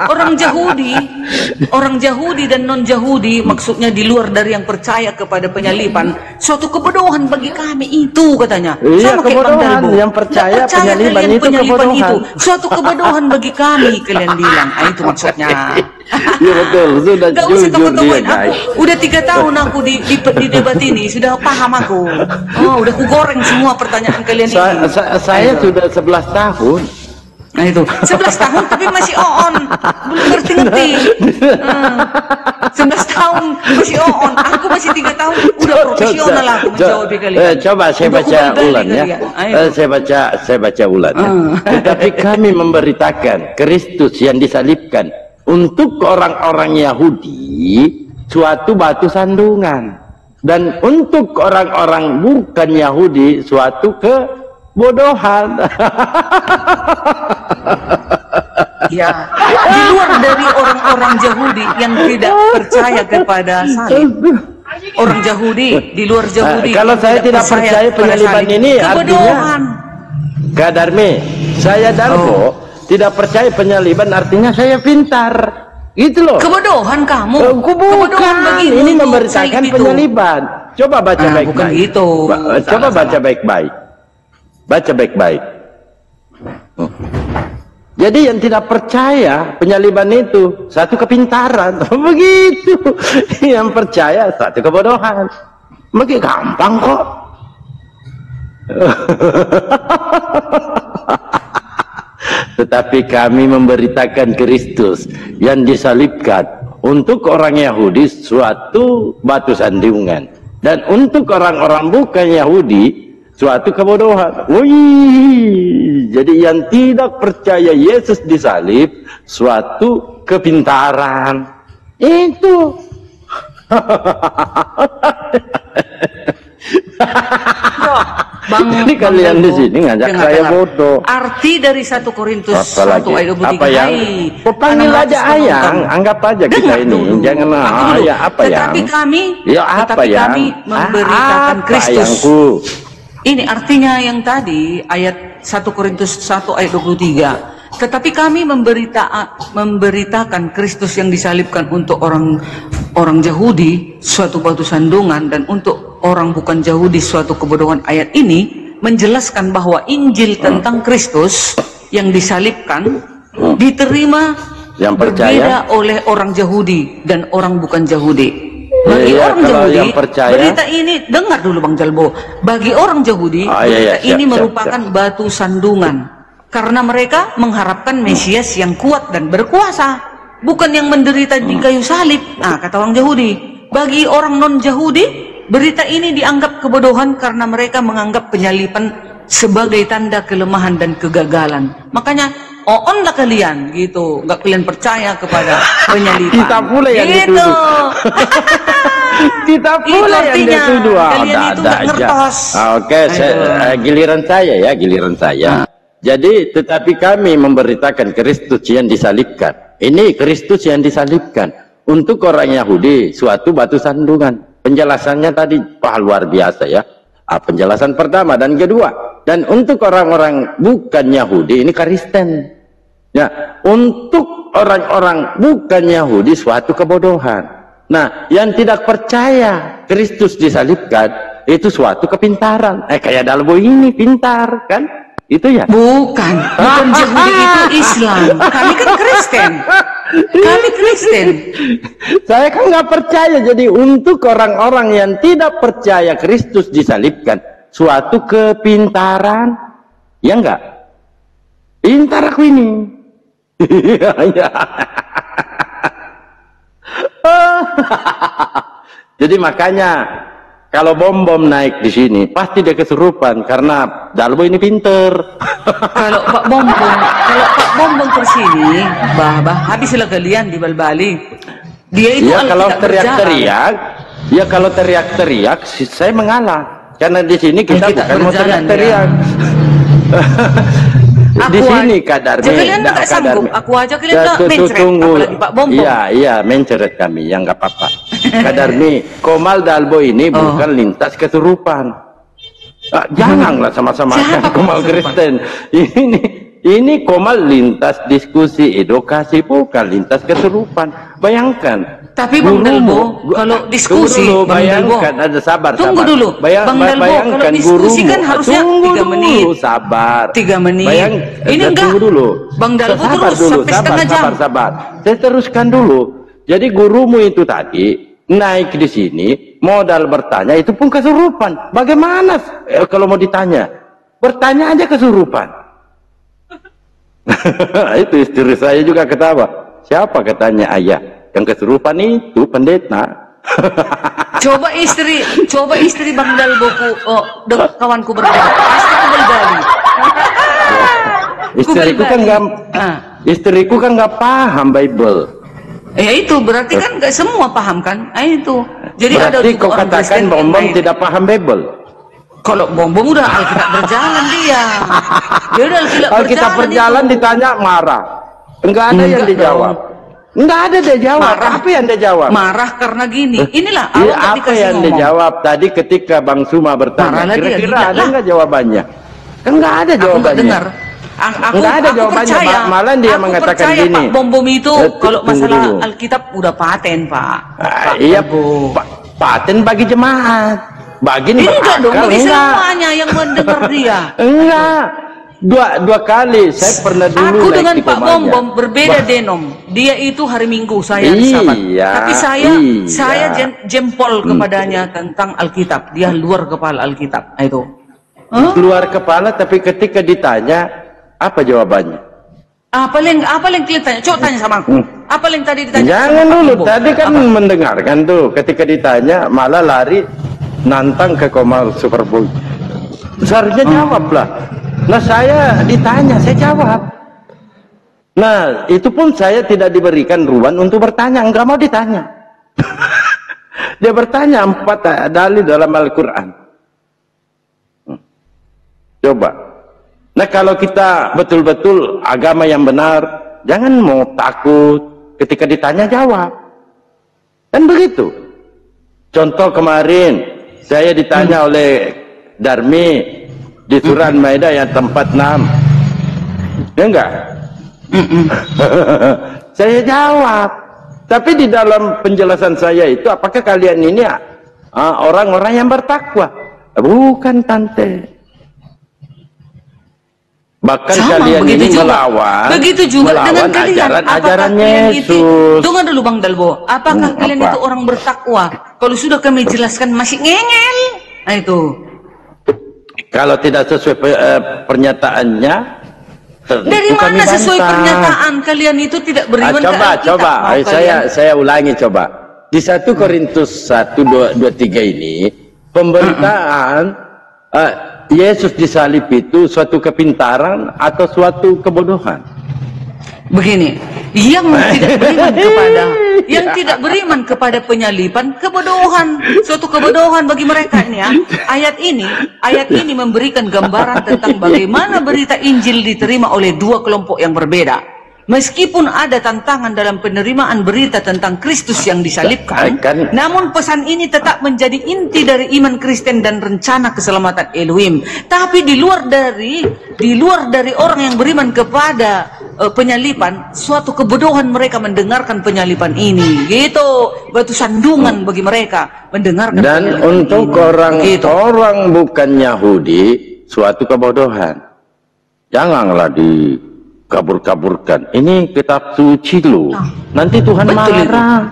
orang Yahudi dan non Yahudi, maksudnya di luar dari yang percaya kepada penyaliban, suatu kebodohan bagi kami itu katanya. Iya, Sama kayak Bang kebodohan. Dalbo. Yang percaya penyaliban kalian itu kebodohan. itu suatu kebodohan bagi kami, kalian bilang. Ah, itu maksudnya. Iya betul, sudah Gak usah jujur dia takut-takutin aku. guys. Udah 3 tahun aku di debat ini, sudah paham aku. Oh, udah ku goreng semua pertanyaan kalian ini. Saya sudah 11 tahun. Nah itu 11 tahun tapi masih on, belum ngerti-ngerti. 11 tahun masih on, aku masih 3 tahun udah profesional aku menjawab kalian. Coba saya Udah baca aku ulang ya. kalian. Ayo. Saya baca ulang ya. Tetapi kami memberitakan Kristus yang disalibkan untuk orang-orang Yahudi suatu batu sandungan, dan untuk orang-orang bukan Yahudi suatu kebodohan. Ya, di luar dari orang-orang Yahudi yang tidak percaya kepada salib. Orang Yahudi di luar Yahudi. Kalau saya tidak percaya kepada penyaliban salib. ini kebodohan. artinya Kak Darmi, saya Darbo tidak percaya penyaliban artinya saya pintar. Gitu loh. Kebodohan kamu. Bukan. bagimu Ini itu, memberitakan salib itu. penyaliban. Coba baca baik-baik. Bukan gitu. Coba baca baik-baik. Baca baik-baik. Jadi yang tidak percaya penyaliban itu satu kepintaran. Begitu. Yang percaya satu kebodohan. Begitu gampang kok. Tetapi kami memberitakan Kristus yang disalibkan untuk orang Yahudi suatu batu sandungan, dan untuk orang-orang bukan Yahudi suatu kebodohan. Wih, jadi yang tidak percaya Yesus disalib suatu kepintaran. Itu. Jadi kalian di sini ngajak saya bodoh. Arti dari 1 Korintus 1 ayat 23. Apa yang? Panggil aja ayang, anggap aja kita ini. Jangan ya apa yang? Tetapi kami, ya apa yang? kami memberitakan Kristus. Ini artinya yang tadi ayat 1 Korintus 1 ayat 23. Tetapi kami memberitakan Kristus yang disalibkan untuk orang Yahudi suatu batu sandungan, dan untuk orang bukan Yahudi suatu kebodohan. Ayat ini menjelaskan bahwa Injil tentang Kristus yang disalibkan diterima yang berbeda oleh orang Yahudi dan orang bukan Yahudi. Bagi orang Yahudi, berita ini, dengar dulu Bang Jalbo, bagi orang Yahudi, berita ini merupakan batu sandungan, karena mereka mengharapkan Mesias yang kuat dan berkuasa, bukan yang menderita di kayu salib. Nah, kata orang Yahudi. Bagi orang non-Yahudi, berita ini dianggap kebodohan karena mereka menganggap penyaliban sebagai tanda kelemahan dan kegagalan. Makanya, onlah kalian, gitu. Nggak kalian percaya kepada penyaliban. Kita pula yang dituduh. Kita pula yang dituduh. Kalian itu nggak ngertos. Oke, giliran saya. Jadi, tetapi kami memberitakan Kristus yang disalibkan. Ini Kristus yang disalibkan untuk orang Yahudi suatu batu sandungan. Penjelasannya tadi luar biasa ya. Penjelasan pertama dan kedua. Dan untuk orang-orang bukan Yahudi ini Kristen. Ya, untuk orang-orang bukan Yahudi suatu kebodohan. Nah, yang tidak percaya Kristus disalibkan itu suatu kepintaran. Kayak Dalbo ini pintar kan? Itu ya? Bukan Yahudi itu Islam. Kami kan Kristen. Kami Kristen. Saya kan nggak percaya. Jadi untuk orang-orang yang tidak percaya Kristus disalibkan suatu kepintaran, ya enggak? Pintar aku ini. Jadi makanya kalau bom naik di sini pasti dia kesurupan karena Dalbo ini pinter. Kalau Pak Bombong kesini, habislah kalian di Bali. Dia itu ya, kalau teriak-teriak Ya kalau teriak-teriak, saya mengalah. Karena di sini kita bukan mau teriak-teriak. Di sini Kadarmi. Kalian nggak sanggup. Aku aja kalian nggak mencret. Apalagi Pak Bom. Iya, mencret kami. Yang nggak apa-apa. Kadarmi, Komal Dalbo ini bukan lintas kesurupan. Janganlah sama-sama Komal Kristen. Ini Komal lintas diskusi, edukasi, bukan lintas kesurupan. Bayangkan. Tapi Bang Dalbo, kalau diskusi, dulu, bayangkan, ada sabar. Tunggu dulu, Bang Dalbo, kalau diskusi kan harusnya 3 menit. Sabar. 3 menit. Ini enggak. Tunggu dulu. Bang Dalbo terus dulu, sampai setengah jam. Sabar. Saya teruskan dulu. Jadi gurumu itu tadi naik di sini, modal bertanya itu pun kesurupan. Bagaimana kalau mau ditanya? Bertanya aja kesurupan. Itu istri saya juga ketawa. Siapa katanya ayah? Yang kesurupan itu pendeta. Coba istri Bang Dalboku, kawanku berbeda. Pasti aku berbalik. Istriku kan nggak paham Bible. Ya itu berarti kan nggak semua paham kan? Itu. Jadi berarti ada kau katakan Bom tidak paham Bible. Kalau Bom udah Alkitab berjalan dia. Dia udah Alkitab berjalan ditanya marah. Enggak ada yang dijawab. Enggak ada dia jawab. Marah. Apa yang dia jawab? Marah karena gini. Inilah apa yang dia jawab tadi ketika Bang Suma bertanya. Kira-kira ada enggak jawabannya? Kan enggak ada jawabannya. Aku dengar. Enggak ada jawabannya. Malah dia mengatakan gini. Pak Bom itu kalau masalah Alkitab udah paten, Pak. Iya, paten bagi jemaat. Bagi enggak dong, bagi semuanya yang mendengar dia. Enggak. Dua kali saya pernah dulu. Aku dengan Pak Bom berbeda denom. Dia itu hari Minggu, saya hari Sabat. Tapi saya jempol kepadanya tentang Alkitab. Dia luar kepala Alkitab. Itu. Luar kepala, tapi ketika ditanya apa jawabannya? Apa yang kalian tanya? Coba tanya sama aku. Apa yang tadi ditanya? Jangan dulu. Tadi kan mendengarkan tuh. Ketika ditanya malah lari nantang ke Komal Super Bowl. Seharusnya jawablah. Nah saya ditanya, saya jawab. Nah itu pun saya tidak diberikan ruang untuk bertanya, enggak mau ditanya. Dia bertanya 4 dalil dalam Al-Quran. Coba. Nah kalau kita betul-betul agama yang benar, jangan mau takut. Ketika ditanya jawab. Kan begitu. Contoh kemarin saya ditanya oleh Darmi di Surah Al-Maidah yang tempat 6. Ya enggak? Saya jawab. Tapi di dalam penjelasan saya itu, apakah kalian ini orang-orang yang bertakwa? Bukan, tante. Bahkan kalian ini melawan dengan kalian. ajaran Yesus. Tunggu dulu Bang Dalbo. Apakah kalian itu orang bertakwa? Kalau sudah kami jelaskan masih ngengel. Nah itu. Kalau tidak sesuai pernyataannya, dari mana sesuai pernyataan kalian itu tidak beriman ke Alkitab? Coba, saya ulangi coba. Di 1 Korintus 1:2-3 ini, pemberitaan Yesus disalib itu suatu kepintaran atau suatu kebodohan? Begini, yang tidak beriman kepada penyaliban, kebodohan, suatu kebodohan bagi mereka ini ya. Ayat ini memberikan gambaran tentang bagaimana berita Injil diterima oleh 2 kelompok yang berbeda. Meskipun ada tantangan dalam penerimaan berita tentang Kristus yang disalibkan, namun pesan ini tetap menjadi inti dari iman Kristen dan rencana keselamatan Elohim. Tapi di luar dari orang yang beriman kepada penyaliban, suatu kebodohan mereka mendengarkan penyaliban ini. Gitu, batu sandungan bagi mereka mendengarkan. Dan untuk orang bukan Yahudi, suatu kebodohan. Janganlah kabur-kaburkan. Ini kitab suci loh. Nanti Tuhan marah.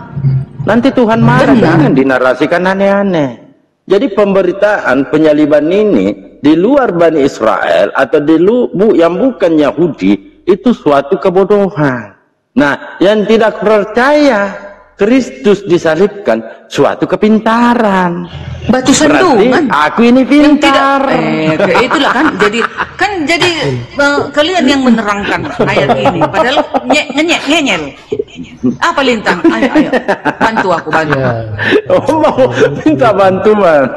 Nanti Tuhan marah. Jangan dinarasikan aneh-aneh. Jadi pemberitaan penyaliban ini di luar Bani Israel atau yang bukan Yahudi itu suatu kebodohan. Nah, yang tidak percaya Kristus disalibkan suatu kepintaran. Batu sandungan. Berarti aku ini pintar. Itulah kan jadi kalian yang menerangkan ayat ini padahal ngeyel. Apa Lintang? Ayo, bantu aku, bantu. Ya, Oh, mau minta bantuan.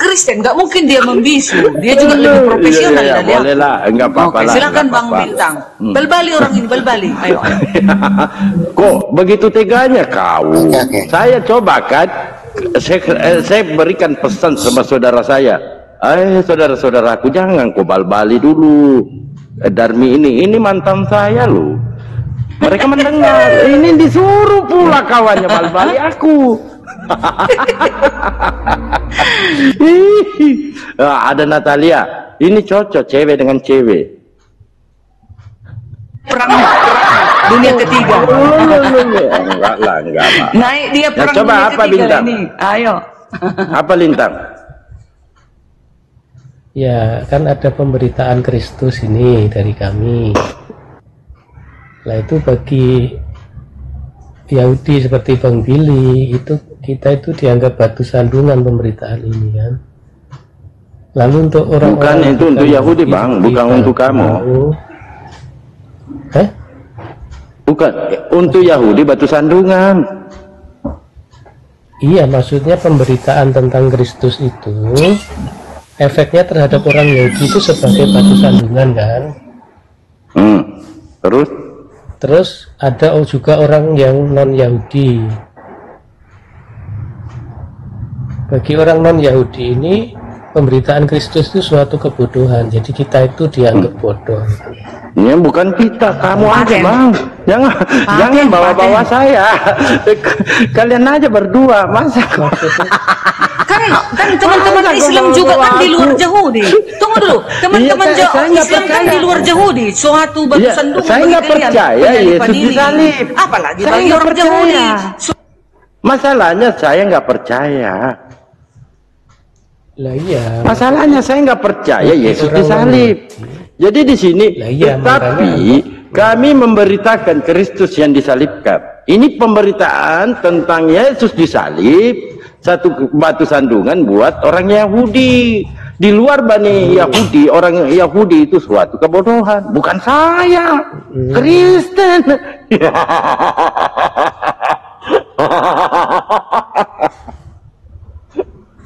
Kristen, nggak mungkin dia membisu. Dia juga lebih profesional Iya, dari aku. boleh lah, enggak apa-apa Oke, lah. silakan enggak Bang apa-apa. Bintang. Bal-bali orang ini, bal-bali. Ayo. Kok begitu teganya kau? Saya coba kan, saya berikan pesan sama saudara saya. Saudara-saudaraku, jangan kau bal-bali dulu. Darmi ini mantan saya loh. Mereka mendengar, ini disuruh pula kawannya bal-bali aku. Ada Natalia, ini cocok cewek dengan cewek. Perang dunia ketiga. Enggak lah. Naik dia perang coba dunia apa, ketiga Bintang? ini. Ayo. Apa Lintang? ya kan ada pemberitaan Kristus ini dari kami. Nah itu bagi Yahudi seperti Bang Billy itu kita itu dianggap batu sandungan pemberitaan ini kan. Lalu untuk orang Bukan itu untuk Yahudi Bang, bukan untuk kamu. Bukan untuk Yahudi batu sandungan. Iya, maksudnya pemberitaan tentang Kristus itu efeknya terhadap orang Yahudi itu sebagai batu sandungan kan. Terus ada juga orang yang non Yahudi. Bagi orang non Yahudi ini pemberitaan Kristus itu suatu kebodohan. Jadi kita itu dianggap bodoh. Ini bukan kita, kamu aja Bang. Jangan bawa-bawa saya. Kalian aja berdua, masa? Kan teman-teman Islam juga kan di luar Yahudi. Tunggu dulu, teman-teman Islam kan di luar Yahudi. Suatu batu sandungan saya nggak percaya Yesus disalib. Apalagi Saya bagi nggak orang percaya. Yahudi. Masalahnya saya nggak percaya. Lah iya. Masalahnya saya nggak percaya Yesus disalib. Jadi di sini, tetapi kami memberitakan Kristus yang disalibkan. Ini pemberitaan tentang Yesus disalib, satu batu sandungan buat orang Yahudi. Di luar Bani Yahudi, orang Yahudi itu suatu kebodohan. Bukan saya, Kristen.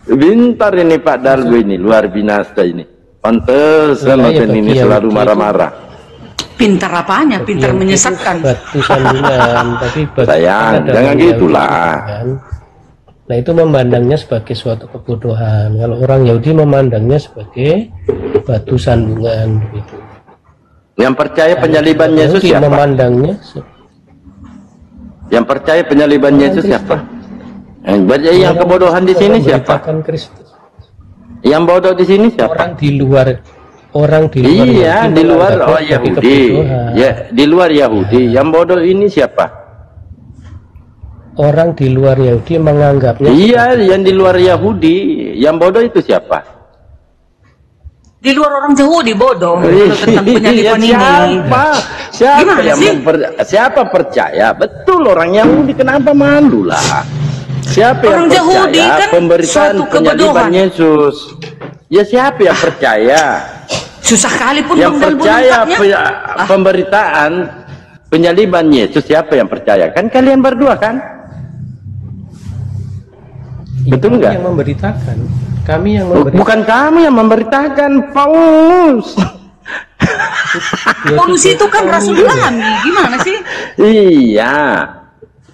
Pintar ini Pak Dargo ini, luar binasa ini. Pantesan ini selalu marah-marah. Pintar apanya? Pintar menyesatkan. Batu sandungan, tapi sayang, jangan gitulah. Nah itu memandangnya sebagai suatu kebodohan. Kalau orang Yahudi memandangnya sebagai batu sandungan gitu. Yang percaya penyaliban Yesus siapa? Memandangnya. Yang percaya penyaliban Yesus siapa? Yang kebodohan di sini siapa? Yang bodoh di sini siapa? Orang di luar. Iya, di luar Yahudi. Ya, di luar Yahudi. Yang bodoh ini siapa? Orang di luar Yahudi menganggapnya. Iya, yang di luar Yahudi. Yang bodoh itu siapa? Di luar orang Yahudi bodoh tentang penyaliban ini. Siapa percaya? Betul orang Yahudi, kenapa malu lah? Siapa yang Yahudi percaya kan pemberitaan penyaliban Yesus? Ya siapa yang percaya? Susah kali pun yang percaya pemberitaan penyaliban Yesus. Siapa yang percaya? Kan kalian berdua kan? Betul nggak? Yang memberitakan. Kami yang memberitakan. Bukan kamu yang memberitakan, Paulus. Paulus itu kan rasul kami. Gimana sih? Iya.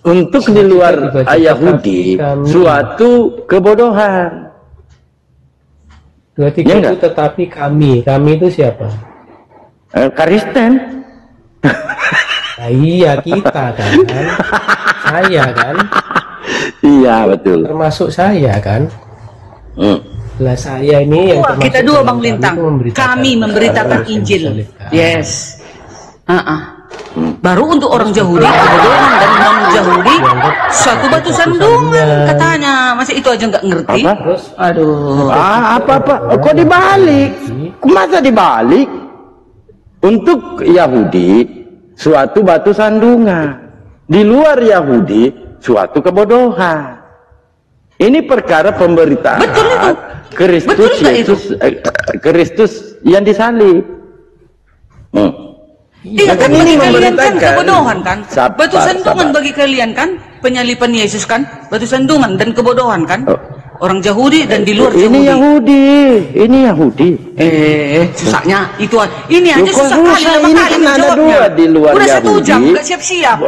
Untuk di luar Yahudi suatu kebodohan. 23 ya itu tetapi kami itu siapa? Kristen. Nah, iya kita kan. Saya kan. Iya betul. Termasuk saya kan. Lah saya ini yang kita dua Bang Lintang. Kami memberitakan Injil. Yes. Baru untuk orang Yahudi kebodohan dan non Yahudi suatu batu sandungan katanya. Masih itu aja nggak ngerti. Apa? Aduh. Apa? Kok dibalik? Masa dibalik? Untuk Yahudi suatu batu sandungan. Di luar Yahudi suatu kebodohan. Ini perkara pemberitaan Kristus Yesus, Kristus yang disalib. Iya kan, Ini bagi kalian kan memberitakan. kebodohan kan? Sabar, Batu sandungan sabar. bagi kalian kan? Penyalipan Yesus kan? Batu sandungan dan kebodohan kan? Oh. Orang Yahudi dan di luar Ini Yahudi. Yahudi, ini Yahudi. Susahnya itu. Ini aja Loh, kok susah kali. susah? Lama Ini kali kan ada menjawabnya. dua di luar Udah 1 Yahudi. jam gak siap-siap.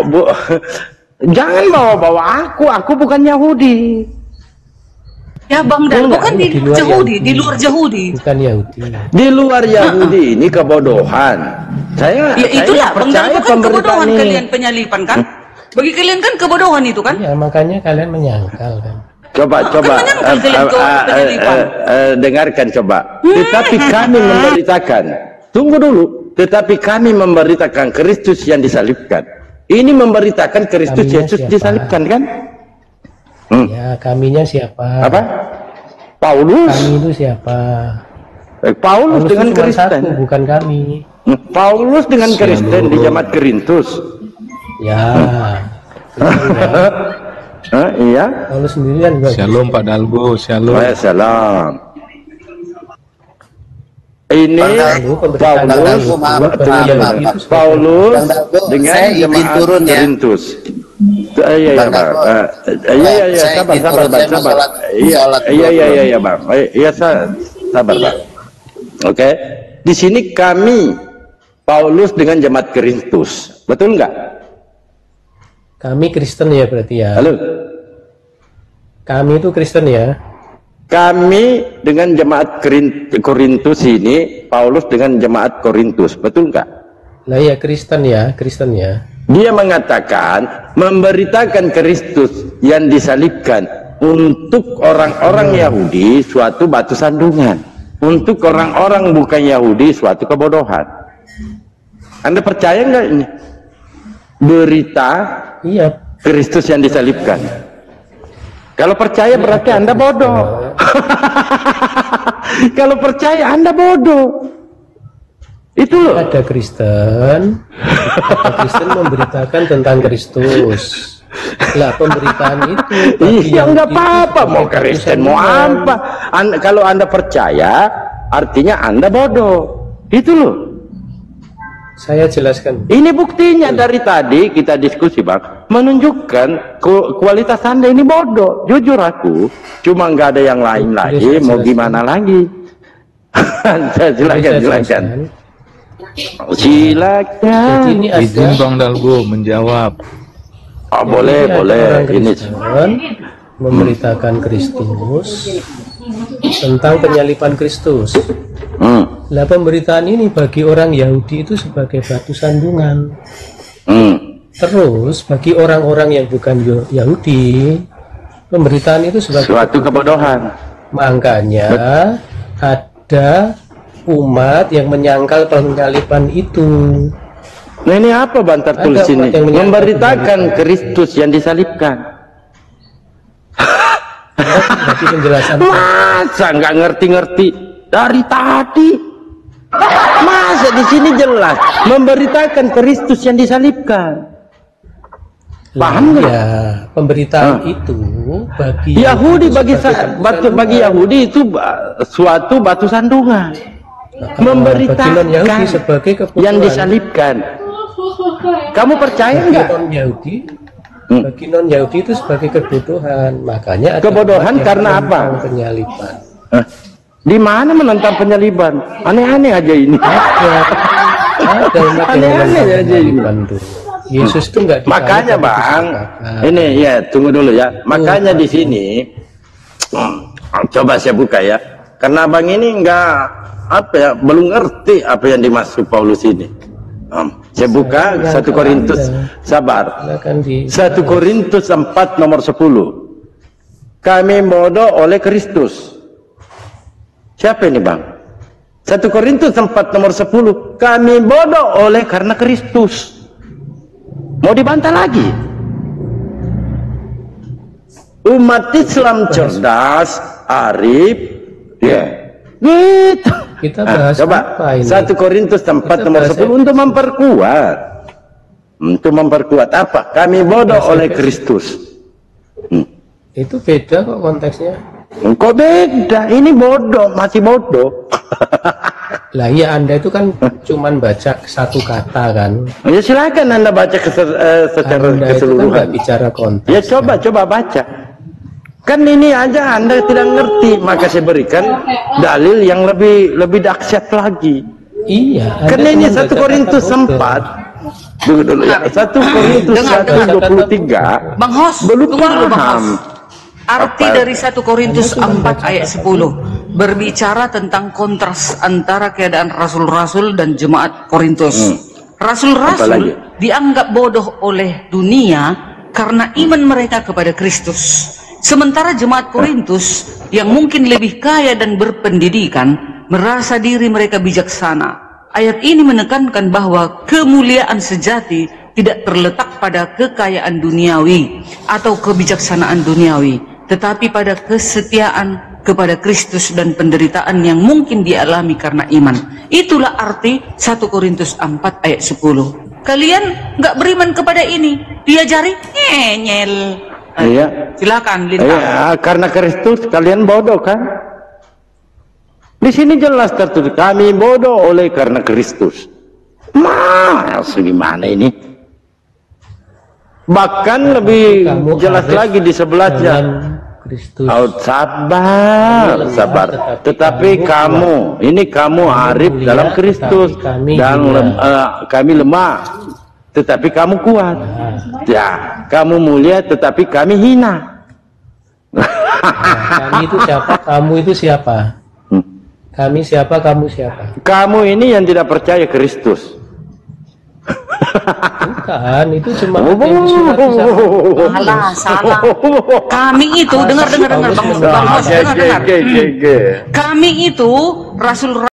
Jangan bawa-bawa aku bukan Yahudi. Ya Bang Dan, Enggak, bukan di di luar Yahudi, Yahudi. di luar Yahudi. Bukan Yahudi. Di luar Yahudi ini kebodohan. Saya Ya itulah Bang Dan, percaya bukan pemberitaan kebodohan ini. kalian penyalipan kan? Bagi kalian kan kebodohan itu kan? Ya makanya kalian menyangkal kan. Coba menyangkal kalian ke penyalipan. dengarkan coba. Tetapi kami memberitakan. Tunggu dulu. Tetapi kami memberitakan Kristus yang disalibkan. Ini memberitakan Kristus Kaminya Yesus siapa? disalibkan kan? Ya kaminya siapa? Apa? Paulus. Kami itu siapa? Paulus dengan itu cuma Kristen. satu, bukan kami. Paulus dengan Kristen di jemaat Korintus. Ya. Iya. Kalau sendirian juga. Shalom Pak Dalgo, shalom. Waalaikumsalam. Ini Paulus dengan jemaat Korintus. Iya Bang. Iya sabar Bang. Iya Bang. Iya sabar Bang. Oke. Di sini kami Paulus dengan jemaat Korintus. Betul nggak? Kami Kristen ya berarti ya. Halo. Kami itu Kristen ya. Kami dengan jemaat Korintus ini, Paulus dengan jemaat Korintus, betul nggak? Lah ya Kristen ya, Kristen ya. Dia mengatakan memberitakan Kristus yang disalibkan untuk orang-orang Yahudi suatu batu sandungan, untuk orang-orang bukan Yahudi suatu kebodohan. Anda percaya nggak ini? Berita Iya. Kristus yang disalibkan. Kalau percaya berarti Anda bodoh. Kalau percaya Anda bodoh. Itu loh. Ada Kristen. Ada Kristen memberitakan tentang Kristus. Lah pemberitaan itu. Iya nggak apa-apa. Mau Kristen mau apa? Kalau Anda percaya, artinya Anda bodoh. Itu loh. Saya jelaskan. Ini buktinya dari tadi kita diskusi Bang, menunjukkan kualitas Anda ini bodoh. Jujur aku, cuma nggak ada yang lain lagi. Mau gimana lagi? Silakan. Silakan. Jadi ini ada Izin Bang Dalgo menjawab. Oh, boleh. Ini memberitakan Kristus tentang penyalipan Kristus. Lah pemberitaan ini bagi orang Yahudi itu sebagai batu sandungan. Terus bagi orang-orang yang bukan Yahudi, pemberitaan itu sebagai suatu kebodohan. Makanya ada umat yang menyangkal penyalipan itu. Nah ini apa bantar tulis ini? Memberitakan Kristus yang disalibkan. Berarti penjelasan. Masa nggak ngerti-ngerti dari tadi? Masa di sini jelas memberitakan Kristus yang disalibkan. Paham nggak? Ya, pemberitaan itu bagi Yahudi bagi Yahudi itu suatu batu sandungan. Memberitakan Yahudi sebagai kebutuhan yang disalibkan. Kamu percaya nggak? Bagi non Yahudi itu sebagai kebutuhan. Makanya ada kebodohan karena apa? Penyalipan. Di mana menentang penyaliban? Aneh-aneh aja ini. Ada umat yang menentang penyaliban dulu. Yesus itu enggak. Makanya Bang, ini ya tunggu dulu ya. Makanya di sini coba saya buka ya. Karena Bang ini enggak apa ya, belum ngerti apa yang dimaksud Paulus ini. Saya buka 1 Korintus, sabar. 1 Korintus 4 nomor 10. Kami bodoh oleh Kristus. Siapa ini Bang? 1 Korintus 4 nomor 10. Kami bodoh oleh karena Kristus. Mau dibantah lagi? Umat Islam cerdas, arif, ya. Gitu. Kita bahas coba apa ini? 1 Korintus 4 nomor 10 untuk memperkuat. Untuk memperkuat apa? Kami bodoh oleh Kristus. Itu beda kok konteksnya. Kok beda? Ini bodoh, masih bodoh. Lah iya, Anda itu kan cuman baca satu kata kan. Ya silakan Anda baca secara Anda itu kan keseluruhan. nggak bicara konteks. Ya coba baca. Kan ini aja Anda tidak ngerti, maka saya berikan dalil yang lebih dahsyat lagi. Iya. Kan Anda ini cuma 1 baca Korintus kata bodoh. 4. Dulu ya. 1 Korintus Dengar, 1:23. Bang Hos, Belum tunggu dulu, Bang paham. Hos. Arti Apa? dari 1 Korintus 4 ayat 10 berbicara tentang kontras antara keadaan rasul-rasul dan jemaat Korintus. Rasul-rasul Apalagi? dianggap bodoh oleh dunia karena iman mereka kepada Kristus. Sementara jemaat Korintus yang mungkin lebih kaya dan berpendidikan merasa diri mereka bijaksana. Ayat ini menekankan bahwa kemuliaan sejati tidak terletak pada kekayaan duniawi atau kebijaksanaan duniawi, tetapi pada kesetiaan kepada Kristus dan penderitaan yang mungkin dialami karena iman. Itulah arti 1 Korintus 4 ayat 10. Kalian nggak beriman kepada ini, diajari nyel. Iya. Silakan Lintang. Ya, karena Kristus kalian bodoh kan? Di sini jelas tertulis kami bodoh oleh karena Kristus. Gimana ini? Bahkan lebih Kamu jelas arif lagi di sebelahnya. dengan Kristus. Sabar. Tetapi kamu, ini kamu arif mulia, dalam Kristus tetapi kami dan juga. kami lemah, tetapi kamu kuat. Ya, kamu mulia, tetapi kami hina. Kami itu siapa? Kamu itu siapa? Kami siapa? Kamu siapa? Kamu ini yang tidak percaya Kristus. Bukan, itu cuma Salah, salah. Kami itu dengar Bang Hos, dengar. Kami itu rasul